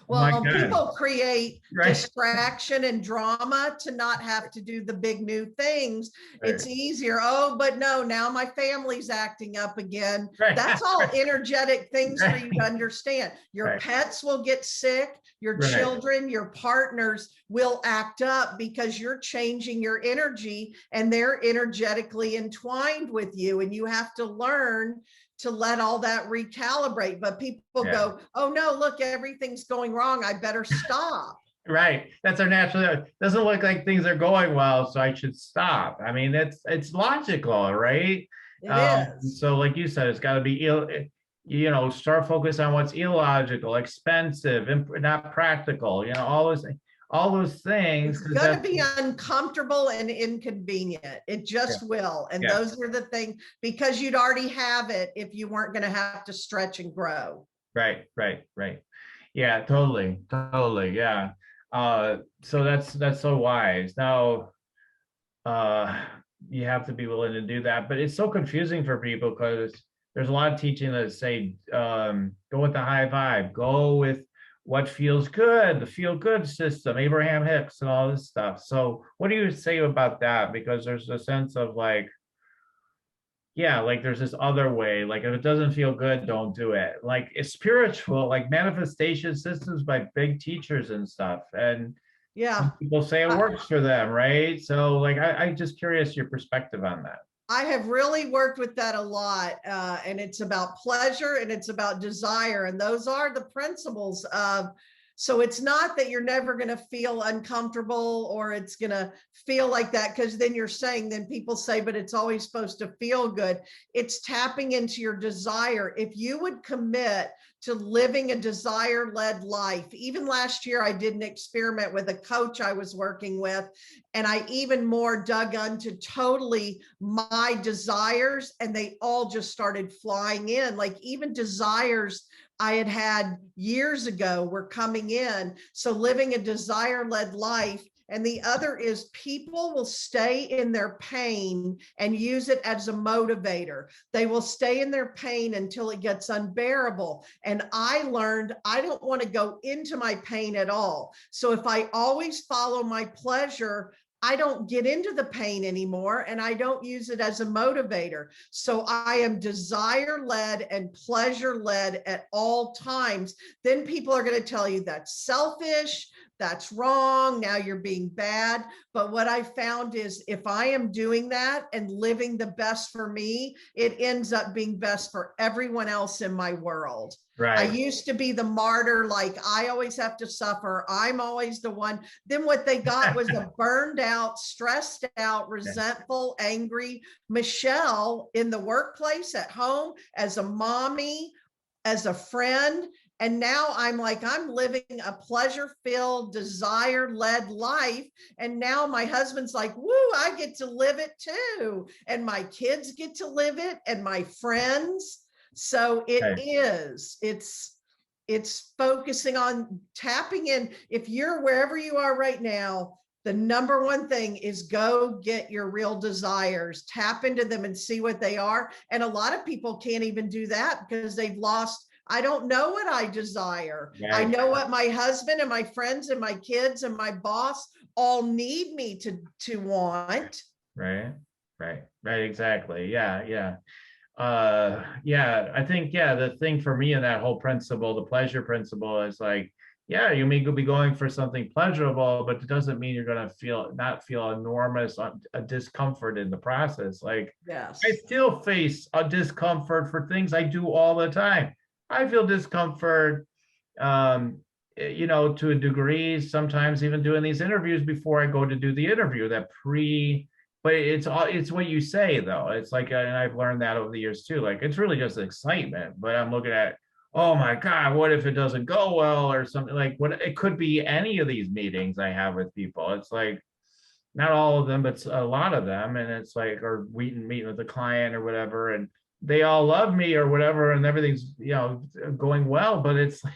Well, people create distraction and drama to not have to do the big new things. It's easier. Oh, but no, now my family's acting up again. That's all energetic things for you to understand. Your pets will get sick. Your children, your partners will act up because you're changing your energy and they're energetically entwined with you. And you have to learn to let all that recalibrate. But people go, oh no, look, everything's going wrong. I better stop. Right. That's our natural. It doesn't look like things are going well, so I should stop. I mean, it's logical, right? It is. So like you said, it's got to be, start focus on what's illogical, expensive, not practical, all those things. It's going to be uncomfortable and inconvenient. It just will. And those are the things, because you'd already have it if you weren't going to have to stretch and grow. Right. Yeah, totally. Yeah. So that's so wise. Now, you have to be willing to do that, but it's so confusing for people because there's a lot of teaching that say, go with the high vibe, go with what feels good, the feel good system, Abraham Hicks and all this stuff. So what do you say about that? Because there's a sense of like, like there's this other way, like if it doesn't feel good, don't do it. Like it's spiritual, like manifestation systems by big teachers and stuff. And people say it works for them, right? So like, I'm just curious your perspective on that. I have really worked with that a lot, and it's about pleasure and it's about desire. And those are the principles of, so it's not that you're never going to feel uncomfortable or it's going to feel like that, because then you're saying, then people say, but it's always supposed to feel good. It's tapping into your desire. If you would commit to living a desire-led life. Even last year, I did an experiment with a coach I was working with, and I even more dug into totally my desires, and they all just started flying in. Like even desires I had years ago were coming in. So living a desire-led life And the other is people will stay in their pain and use it as a motivator. They will stay in their pain until it gets unbearable. And I learned I don't want to go into my pain at all. So if I always follow my pleasure, I don't get into the pain anymore, and I don't use it as a motivator. So I am desire-led and pleasure-led at all times. Then people are going to tell you that's selfish, that's wrong, now you're being bad. But what I found is if I am doing that and living the best for me, it ends up being best for everyone else in my world. I Right. used to be the martyr, like I always have to suffer. I'm always the one. Then what they got was a burned out, stressed out, resentful, angry Michelle in the workplace, at home, as a mommy, as a friend. And now I'm like, I'm living a pleasure-filled, desire-led life. And now my husband's like, woo, I get to live it too. And my kids get to live it, and my friends. So it's focusing on tapping in. If you're wherever you are right now, the number one thing is go get your real desires, tap into them and see what they are. And a lot of people can't even do that because they've lost. I don't know what I desire. Right. I know what my husband and my friends and my kids and my boss all need me to want. Right. Exactly. Yeah. I think, the thing for me in that whole principle, the pleasure principle, is like, you may be going for something pleasurable, but it doesn't mean you're going to not feel enormous a discomfort in the process. Like, Yes. I still face a discomfort for things I do all the time. I feel discomfort, to a degree, sometimes even doing these interviews before I go to do the interview, but it's what you say though. It's like, and I've learned that over the years too. Like, it's really just excitement, but I'm looking at, oh my God, what if it doesn't go well or something? Like, what, it could be any of these meetings I have with people. It's like, not all of them, but a lot of them. And it's like, or meeting with a client or whatever, and they all love me or whatever, and everything's, going well, but it's like,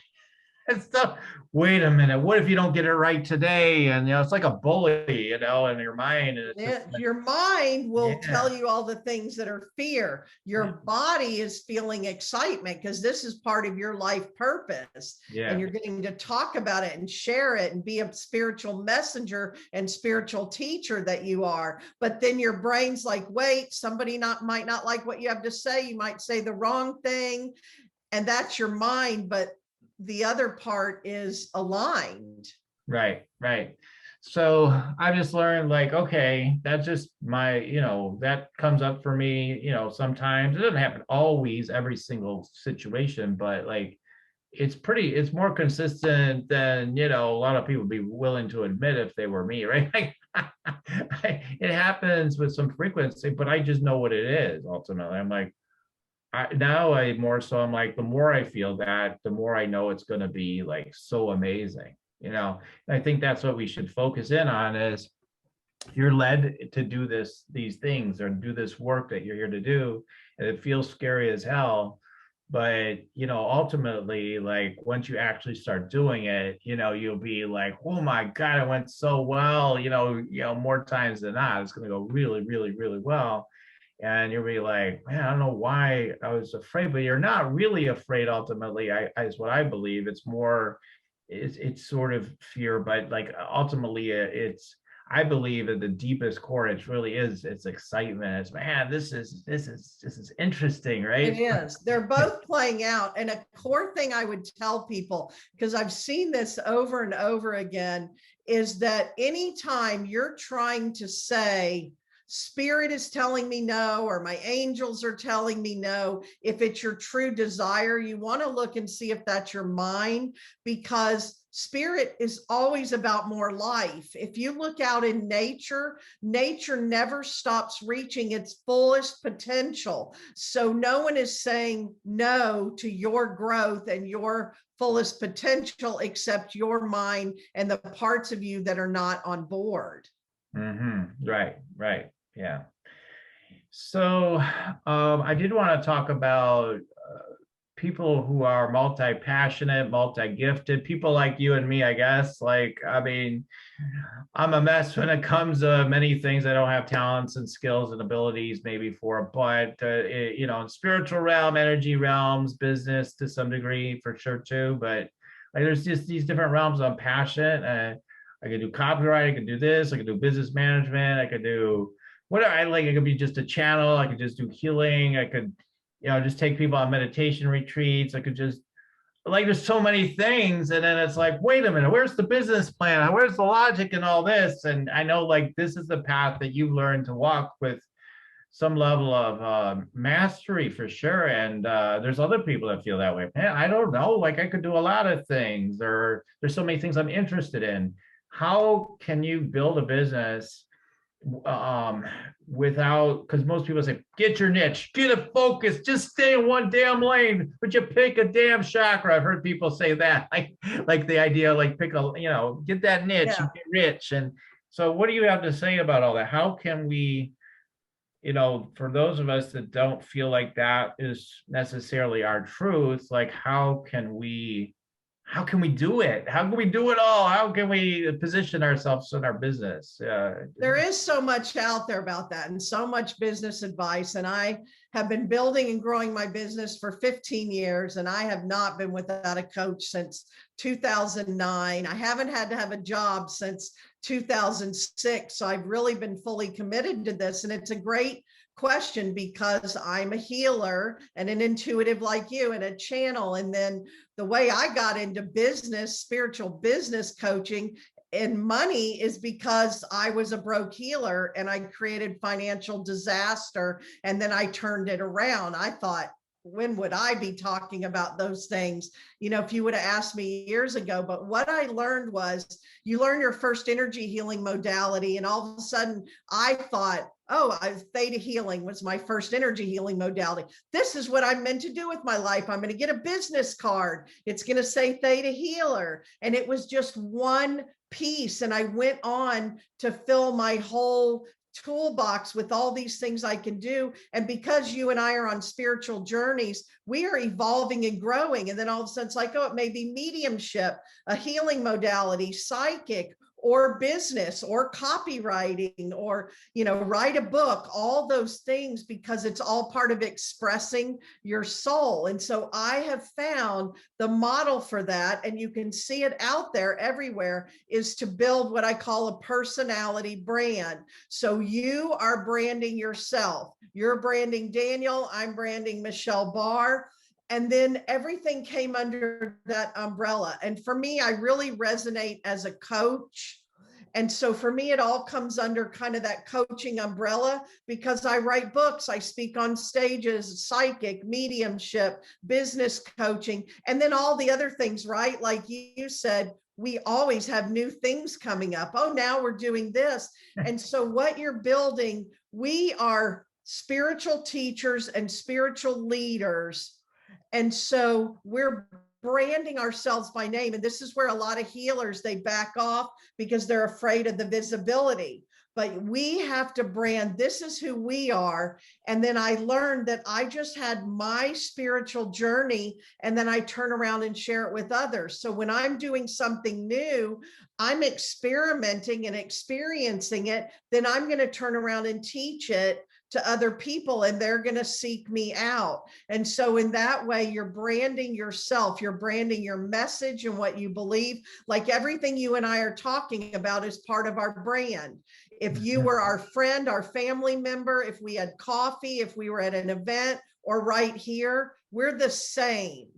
it's stuff. Wait a minute. What if you don't get it right today? And it's like a bully, in your mind. And it's just like, Your mind will yeah, tell you all the things that are fear. Your body is feeling excitement because this is part of your life purpose. And you're getting to talk about it and share it and be a spiritual messenger and spiritual teacher that you are. But then your brain's like, wait, somebody might not like what you have to say. You might say the wrong thing. And that's your mind. But the other part is aligned. Right. So I just learned, like, okay, that's just my, that comes up for me, sometimes. It doesn't happen always, every single situation, but like, it's more consistent than, a lot of people would be willing to admit if they were me, right? It happens with some frequency, but I just know what it is ultimately. I'm like, I'm like, the more I feel that, the more I know it's going to be like so amazing, And I think that's what we should focus in on is, you're led to do these things or do this work that you're here to do, and it feels scary as hell. But, ultimately, like, once you actually start doing it, you'll be like, oh my God, it went so well, more times than not, it's going to go really, really, really well. And you'll be like, man, I don't know why I was afraid, but you're not really afraid ultimately. Is what I believe. It's more, it's sort of fear, but like ultimately I believe at the deepest core, it really is, it's excitement. It's, man, this is interesting, right? It is. They're both playing out. And a core thing I would tell people, because I've seen this over and over again, is that anytime you're trying to say, Spirit is telling me no, or my angels are telling me no, if it's your true desire, you want to look and see if that's your mind, because Spirit is always about more life. If you look out in nature, nature never stops reaching its fullest potential. So no one is saying no to your growth and your fullest potential except your mind and the parts of you that are not on board. Mm-hmm. Right. Yeah. So I did want to talk about people who are multi-passionate, multi-gifted, people like you and me, I guess. Like, I mean, I'm a mess when it comes to many things I don't have talents and skills and abilities maybe for, but in spiritual realm, energy realms, business to some degree for sure too. But like, there's just these different realms I'm passionate. I could do copyright, I could do this, I could do business management, I could do whatever I like. It could be just a channel, I could just do healing, I could, just take people on meditation retreats, I could just like there's so many things, and then it's like, wait a minute, where's the business plan, where's the logic and all this? And I know like this is the path that you've learned to walk with some level of mastery for sure. And there's other people that feel that way. Man, I don't know, like I could do a lot of things, or there's so many things I'm interested in. How can you build a business um without, because most people say get your niche, get a focus, just stay in one damn lane, but you pick a damn chakra. I've heard people say that, like the idea, like pick a, get that niche and get rich. And so what do you have to say about all that? How can we, for those of us that don't feel like that is necessarily our truth, like how can we do it? How can we do it all? How can we position ourselves in our business? There is so much out there about that and so much business advice. And I have been building and growing my business for 15 years, and I have not been without a coach since 2009. I haven't had to have a job since 2006. So I've really been fully committed to this. And it's a great question because I'm a healer and an intuitive like you and a channel. And then the way I got into business, spiritual business coaching and money is because I was a broke healer and I created financial disaster. And then I turned it around. I thought, when would I be talking about those things? If you would have asked me years ago. But what I learned was you learn your first energy healing modality. And all of a sudden I thought, theta healing was my first energy healing modality. This is what I'm meant to do with my life. I'm going to get a business card. It's going to say theta healer. And it was just one piece. And I went on to fill my whole toolbox with all these things I can do. And because you and I are on spiritual journeys, we are evolving and growing. And then all of a sudden it's like, it may be mediumship, a healing modality, psychic, or business, or copywriting, or, write a book, all those things, because it's all part of expressing your soul. And so I have found the model for that, and you can see it out there everywhere, is to build what I call a personality brand. So you are branding yourself. You're branding Daniel. I'm branding Michelle Barr. And then everything came under that umbrella. And for me, I really resonate as a coach. And so for me, it all comes under kind of that coaching umbrella because I write books, I speak on stages, psychic, mediumship, business coaching, and then all the other things, right? Like you said, we always have new things coming up. Oh, now we're doing this. And so what you're building, we are spiritual teachers and spiritual leaders. And so we're branding ourselves by name. And this is where a lot of healers, they back off because they're afraid of the visibility. But we have to brand, this is who we are. And then I learned that I just had my spiritual journey, and then I turn around and share it with others. So when I'm doing something new, I'm experimenting and experiencing it, then I'm going to turn around and teach it to other people, and they're going to seek me out. And so in that way, you're branding yourself, you're branding your message and what you believe. Like everything you and I are talking about is part of our brand. If you were our friend, our family member, if we had coffee, if we were at an event, or right here, we're the same.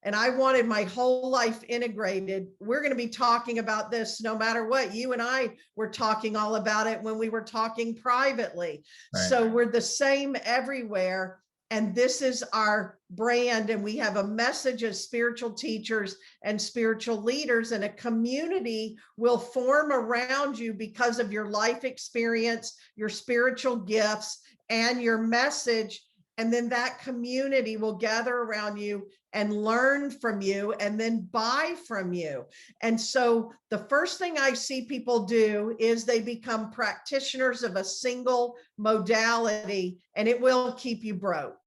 And I wanted my whole life integrated. We're going to be talking about this no matter what. You and I were talking all about it when we were talking privately. Right. So we're the same everywhere. And this is our brand. And we have a message as spiritual teachers and spiritual leaders, and a community will form around you because of your life experience, your spiritual gifts, and your message. And then that community will gather around you and learn from you and then buy from you. And so the first thing I see people do is they become practitioners of a single modality, and it will keep you broke.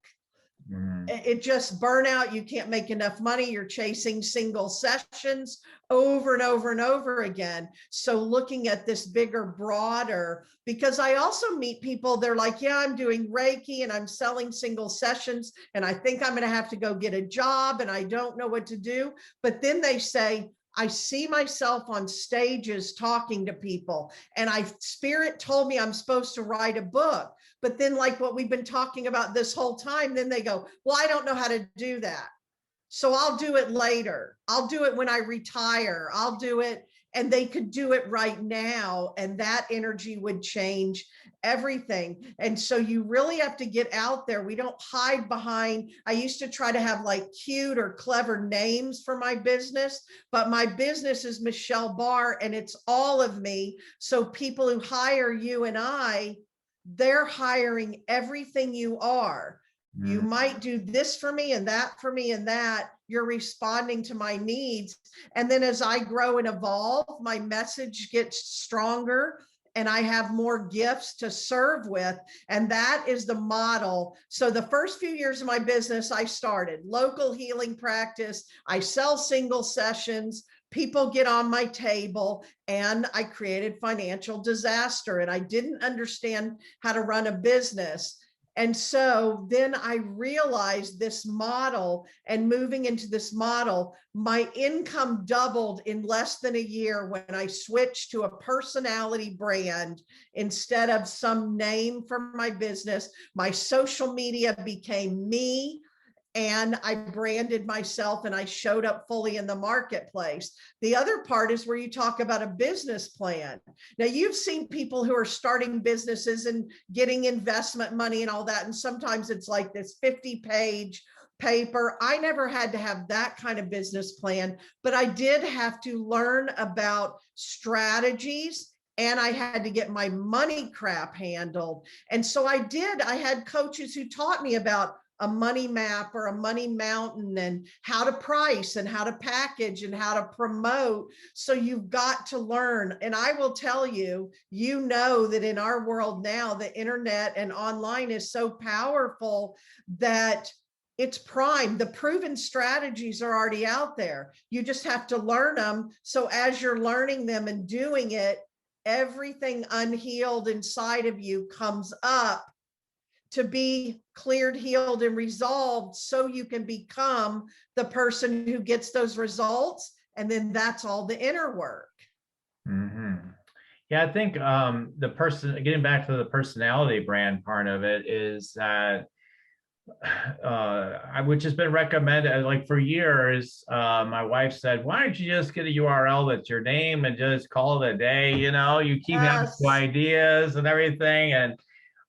It just burnout. You can't make enough money. You're chasing single sessions over and over and over again. So looking at this bigger, broader, because I also meet people, they're like, yeah, I'm doing Reiki and I'm selling single sessions and I think I'm going to have to go get a job and I don't know what to do. But then they say, I see myself on stages talking to people and spirit told me I'm supposed to write a book. But then like what we've been talking about this whole time, then they go, well, I don't know how to do that. So I'll do it later. I'll do it when I retire. I'll do it. And they could do it right now. And that energy would change everything. And so you really have to get out there. We don't hide behind. I used to try to have like cute or clever names for my business, but my business is Michelle Barr and it's all of me. So people who hire you and I, they're hiring everything you are. You might do this for me and that for me and that. You're responding to my needs. And then as I grow and evolve, my message gets stronger and I have more gifts to serve with. And that is the model. So the first few years of my business, I started local healing practice. I sell single sessions. People get on my table and I created financial disaster and I didn't understand how to run a business. And so then I realized this model and moving into this model, my income doubled in less than a year when I switched to a personality brand instead of some name for my business. My social media became me. And I branded myself and I showed up fully in the marketplace. The other part is where you talk about a business plan. Now you've seen people who are starting businesses and getting investment money and all that. And sometimes it's like this 50-page paper. I never had to have that kind of business plan, but I did have to learn about strategies and I had to get my money crap handled. And so I had coaches who taught me about a money map or a money mountain and how to price and how to package and how to promote. So you've got to learn. And I will tell you, you know that in our world now, the internet and online is so powerful that it's prime. The proven strategies are already out there. You just have to learn them. So as you're learning them and doing it, everything unhealed inside of you comes up to be cleared, healed, and resolved so you can become the person who gets those results. And then that's all the inner work. Yeah, I think getting back to the personality brand part of it is that which has been recommended like for years. My wife said, why don't you just get a URL that's your name and just call it a day? You keep having ideas and everything. And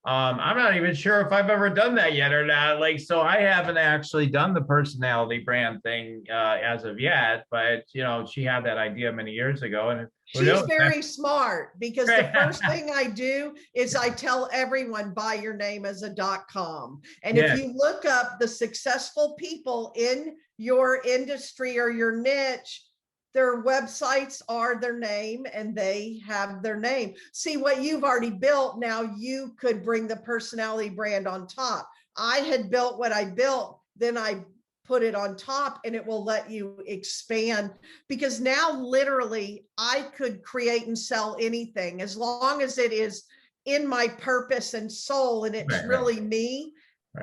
I'm not even sure if I've ever done that yet or not. So I haven't actually done the personality brand thing as of yet, but she had that idea many years ago. And she's very smart because the first thing I do is I tell everyone buy your name as a .com. And if you look up the successful people in your industry or your niche, their websites are their name and they have their name. See what you've already built. Now you could bring the personality brand on top. I had built what I built, then I put it on top and it will let you expand because now literally I could create and sell anything as long as it is in my purpose and soul and it's really me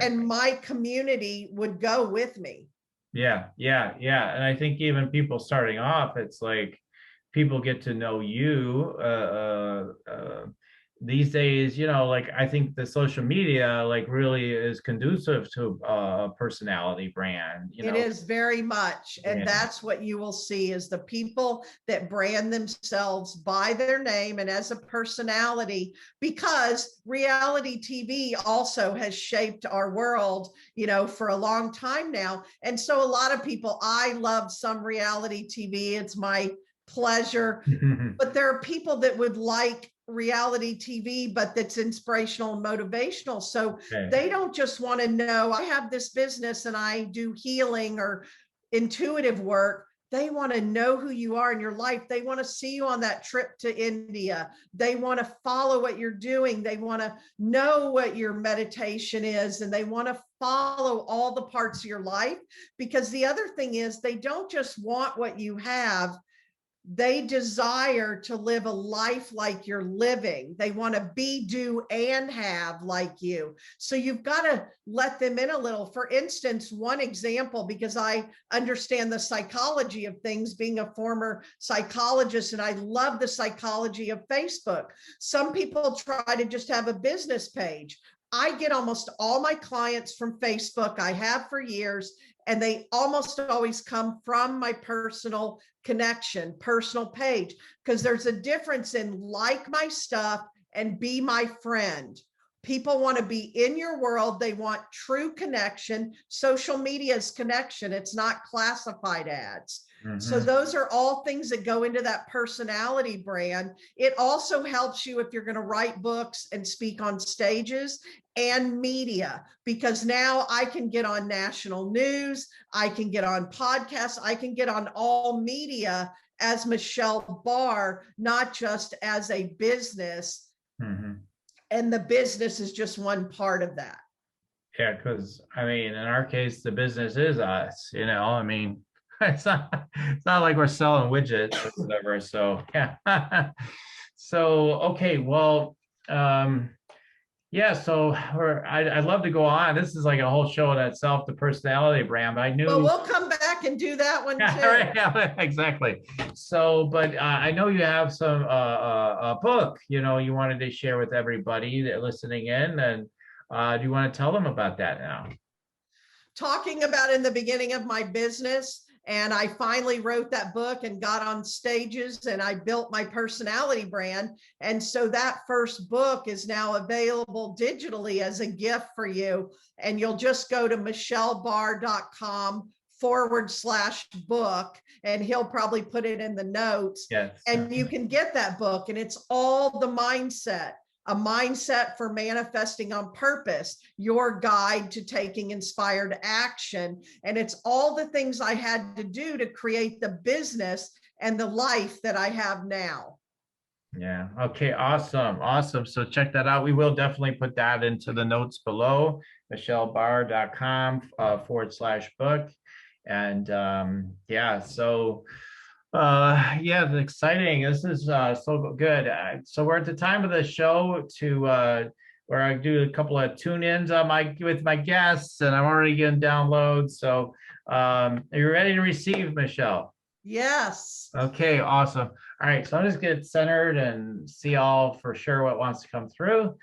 and my community would go with me. Yeah. And I think even people starting off, it's like people get to know you these days, I think the social media really is conducive to a personality brand. It is very much. And that's what you will see is the people that brand themselves by their name and as a personality, because reality TV also has shaped our world, for a long time now. And so a lot of people, I love some reality TV. It's my pleasure, but there are people that would like reality TV, but that's inspirational and motivational. So they don't just want to know, I have this business and I do healing or intuitive work. They want to know who you are in your life. They want to see you on that trip to India. They want to follow what you're doing. They want to know what your meditation is, and they want to follow all the parts of your life. Because the other thing is, they don't just want what you have, they desire to live a life like you're living. They want to be, do, and have like you. So you've got to let them in a little. For instance, one example, because I understand the psychology of things, being a former psychologist, and I love the psychology of Facebook. Some people try to just have a business page. I get almost all my clients from Facebook. I have for years, and they almost always come from my personal connection, personal page, because there's a difference in like my stuff and be my friend. People want to be in your world. They want true connection. Social media is connection. It's not classified ads. So those are all things that go into that personality brand. It also helps you if you're going to write books and speak on stages and media, because now I can get on national news, I can get on podcasts, I can get on all media as Michelle Barr, not just as a business. And the business is just one part of that. Yeah, because I mean, in our case, the business is us, you know. I mean, it's not like we're selling widgets or whatever. So yeah. So okay, well, yeah, so I'd love to go on. This is like a whole show in itself, the personality brand. But I knew. Well, we'll come back and do that one too. Right, yeah, exactly. So, but I know you have some a book, you know, you wanted to share with everybody that listening in, and do you want to tell them about that now? Talking about in the beginning of my business, and I finally wrote that book and got on stages, and I built my personality brand. And so that first book is now available digitally as a gift for you. And you'll just go to michellebarr.com/book, and he'll probably put it in the notes. Yes. And you can get that book, and it's all the mindset. A mindset for manifesting on purpose, your guide to taking inspired action. And it's all the things I had to do to create the business and the life that I have now. Yeah. Okay. Awesome. Awesome. So check that out. We will definitely put that into the notes below, michellebarr.com/book. And yeah, so yeah, it's exciting. This is so good. So we're at the time of the show to where I do a couple of tune-ins on with my guests, and I'm already getting downloads. So are you ready to receive, Michelle? Yes. Okay, awesome. All right, so I'll just get centered and see all for sure what wants to come through.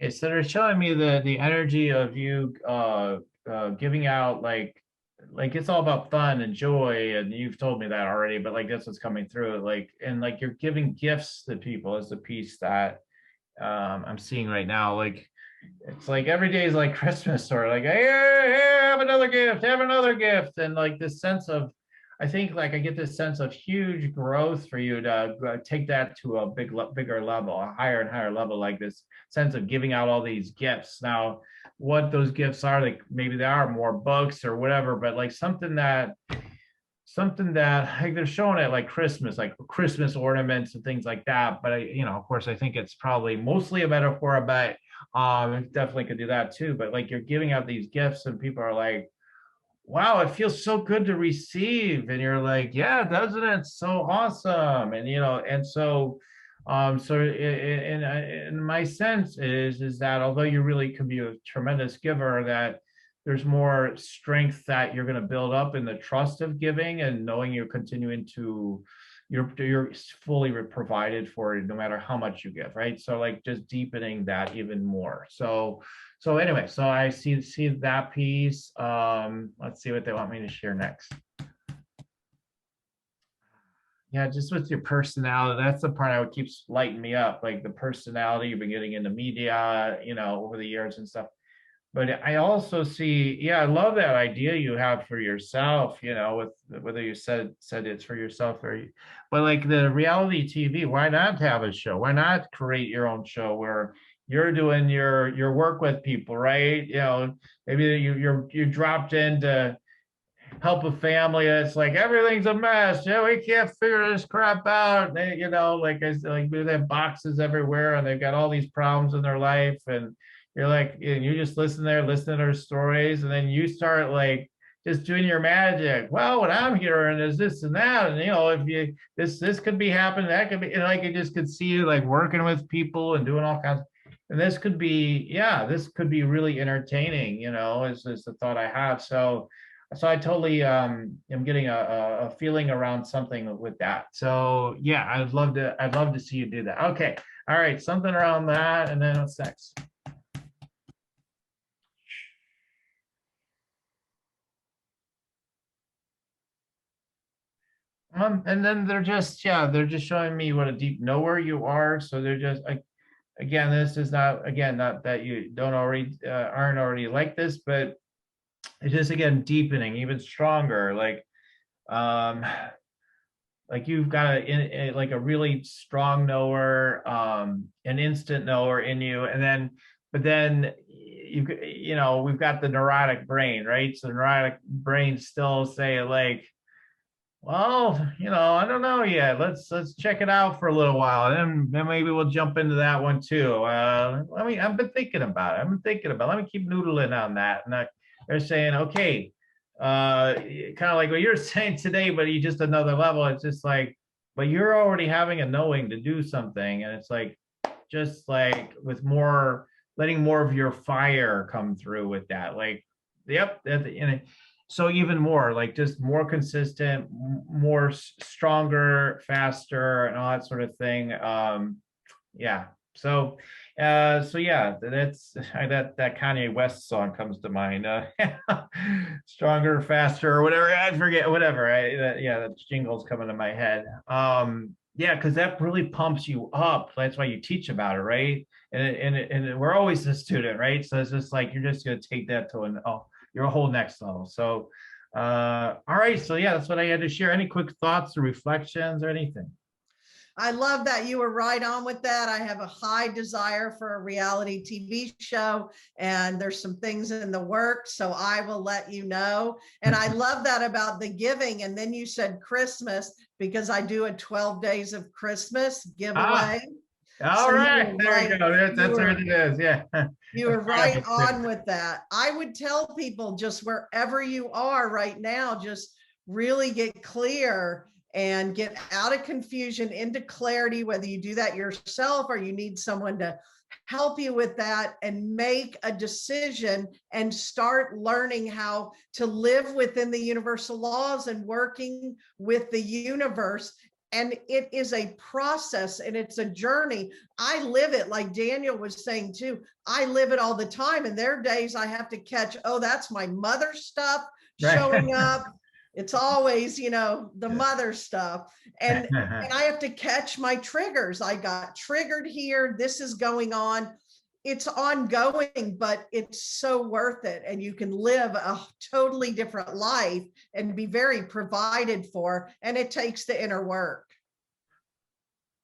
Okay, so they're showing me the energy of you giving out like it's all about fun and joy, and you've told me that already, but like that's what's coming through, like, and like you're giving gifts to people is the piece that I'm seeing right now. Like it's like every day is like Christmas, or like, hey, have another gift, have another gift, and like this sense of, I think like I get this sense of huge growth for you to take that to a bigger level, a higher and higher level, like this sense of giving out all these gifts. Now, what those gifts are, like maybe there are more books or whatever, but like something that like they're showing it like Christmas, like Christmas ornaments and things like that. But you know, of course, I think it's probably mostly a metaphor, but definitely could do that too. But like you're giving out these gifts and people are like, wow, it feels so good to receive. And you're like, yeah, doesn't it? So awesome. And, you know, and so, in my sense is that although you really could be a tremendous giver, that there's more strength that you're going to build up in the trust of giving and knowing you're continuing to, you're fully provided for no matter how much you give, right? So like just deepening that even more. So anyway, so I see that piece. Let's see what they want me to share next. Yeah, just with your personality, that's the part that keeps lighting me up, like the personality you've been getting into media, you know, over the years and stuff. but I also see, yeah, I love that idea you have for yourself, with whether you said it's for yourself but like the reality TV, why not have a show? Why not create your own show where you're doing your work with people, right? Maybe you dropped in to help a family that's like everything's a mess. Yeah, we can't figure this crap out. Like I said, like they have boxes everywhere and they've got all these problems in their life. And you're like, and you just listen to their stories, and then you start like just doing your magic. Well, what I'm hearing is this and that. And if you this could be happening, that could be, like I just could see you like working with people and doing all kinds. And this could be really entertaining, is the thought I have. So I totally am getting a feeling around something with that. So yeah, I'd love to see you do that. Okay. All right, something around that, and then what's next? And then they're just showing me what a deep knower you are. So they're just like, again, this is not that you don't already aren't already like this, but it's just again deepening, even stronger. Um, like you've got like a really strong knower, an instant knower in you, and then but then we've got the neurotic brain, right? So the neurotic brain still say like, well, I don't know yet. Let's check it out for a little while, and then maybe we'll jump into that one too. I've been thinking about it. Let me keep noodling on that. And they're saying, okay, kind of like what you're saying today, but you just another level. It's just like, but you're already having a knowing to do something, and it's like, just like with more, letting more of your fire come through with that. Like, yep, and so even more like just more consistent, more stronger, faster, and all that sort of thing. Yeah. So yeah, that Kanye West song comes to mind. Stronger, faster, or whatever. I forget, whatever. Yeah, that jingle's coming to my head. Yeah, because that really pumps you up. That's why you teach about it, right? And we're always a student, right? So it's just like you're just gonna take that to your whole next level. So all right. So yeah, that's what I had to share. Any quick thoughts or reflections or anything? I love that you were right on with that. I have a high desire for a reality TV show, and there's some things in the works, so I will let you know. And I love that about the giving. And then you said Christmas, because I do a 12 days of Christmas giveaway. All right, there you go. That's where it is. Yeah. You were right on with that. I would tell people, just wherever you are right now, just really get clear and get out of confusion into clarity, whether you do that yourself or you need someone to help you with that, and make a decision and start learning how to live within the universal laws and working with the universe. And it is a process and it's a journey. I live it, like Daniel was saying too. I live it all the time. And there are days I have to catch, oh, that's my mother stuff showing up. It's always, the mother stuff. And I have to catch my triggers. I got triggered here. This is going on. It's ongoing, but it's so worth it. And you can live a totally different life and be very provided for. And it takes the inner work.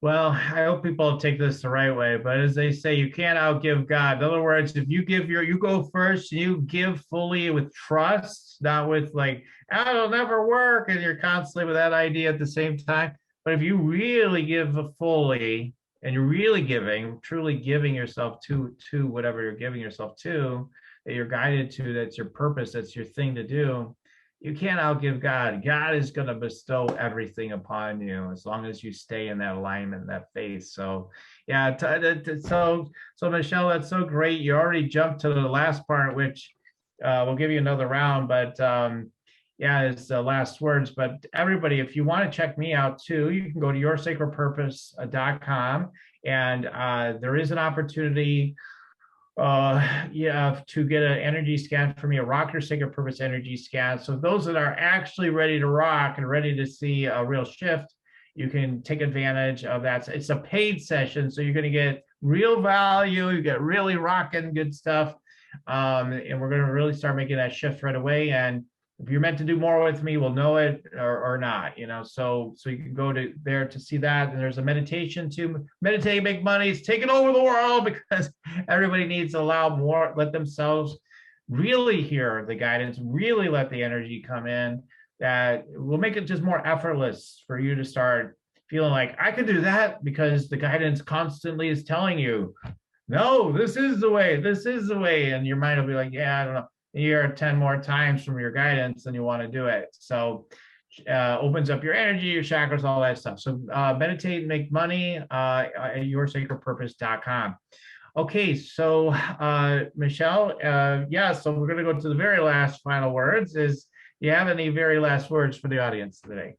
Well, I hope people take this the right way, but as they say, you can't outgive God. In other words, if you you go first, you give fully with trust, not with like, oh, it'll never work, and you're constantly with that idea at the same time. But if you really give fully, and you're really giving, truly giving yourself to whatever you're giving yourself to, that you're guided to, that's your purpose, that's your thing to do, you can't outgive God. God is going to bestow everything upon you as long as you stay in that alignment, that faith. So, yeah. So Michelle, that's so great. You already jumped to the last part, which we'll give you another round. But yeah, it's the last words. But everybody, if you want to check me out too, you can go to yoursacredpurpose.com, and there is an opportunity to get an energy scan from me, a Rock Your Sacred Purpose energy scan. So those that are actually ready to rock and ready to see a real shift, you can take advantage of that. It's a paid session, so you're going to get real value. You get really rocking good stuff. And we're going to really start making that shift right away. And if you're meant to do more with me, we'll know it or not, so you can go to there to see that. And there's a meditation to meditate, make money. It's taking over the world because everybody needs to let themselves really hear the guidance, really let the energy come in. That will make it just more effortless for you to start feeling like I could do that, because the guidance constantly is telling you, no, this is the way, and your mind will be like, yeah, I don't know. You hear it 10 more times from your guidance and you want to do it. So opens up your energy, your chakras, all that stuff. So meditate and make money at yoursacredpurpose.com. Okay, so Michelle, so we're going to go to the very last final words. Do you have any very last words for the audience today?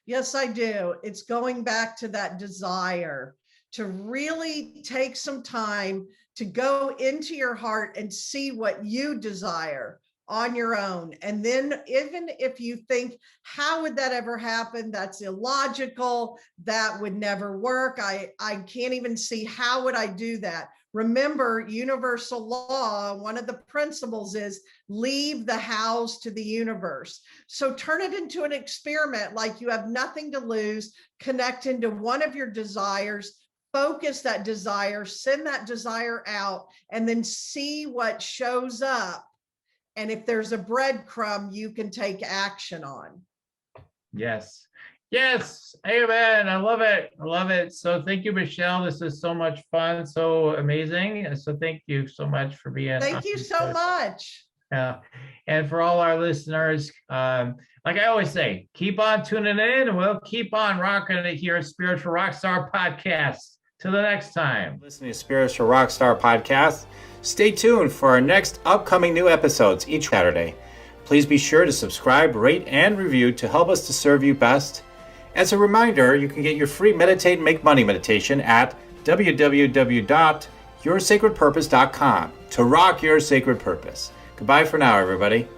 Yes, I do. It's going back to that desire to really take some time to go into your heart and see what you desire on your own. And then even if you think, how would that ever happen? That's illogical. That would never work. I can't even see, how would I do that? Remember, universal law, one of the principles is leave the hows to the universe. So turn it into an experiment, like you have nothing to lose. Connect into one of your desires, focus that desire, send that desire out, and then see what shows up. And if there's a breadcrumb, you can take action on. Yes. Yes. Amen. I love it. I love it. So thank you, Michelle. This is so much fun. So amazing. So thank you so much for being. Thank you so much. And for all our listeners, like I always say, keep on tuning in, and we'll keep on rocking it here at Spiritual Rockstar Podcast. Till the next time. Listening to Spiritual Rockstar Podcast. Stay tuned for our next upcoming new episodes each Saturday. Please be sure to subscribe, rate, and review to help us to serve you best. As a reminder, you can get your free Meditate and Make Money meditation at www.yoursacredpurpose.com to rock your sacred purpose. Goodbye for now, everybody.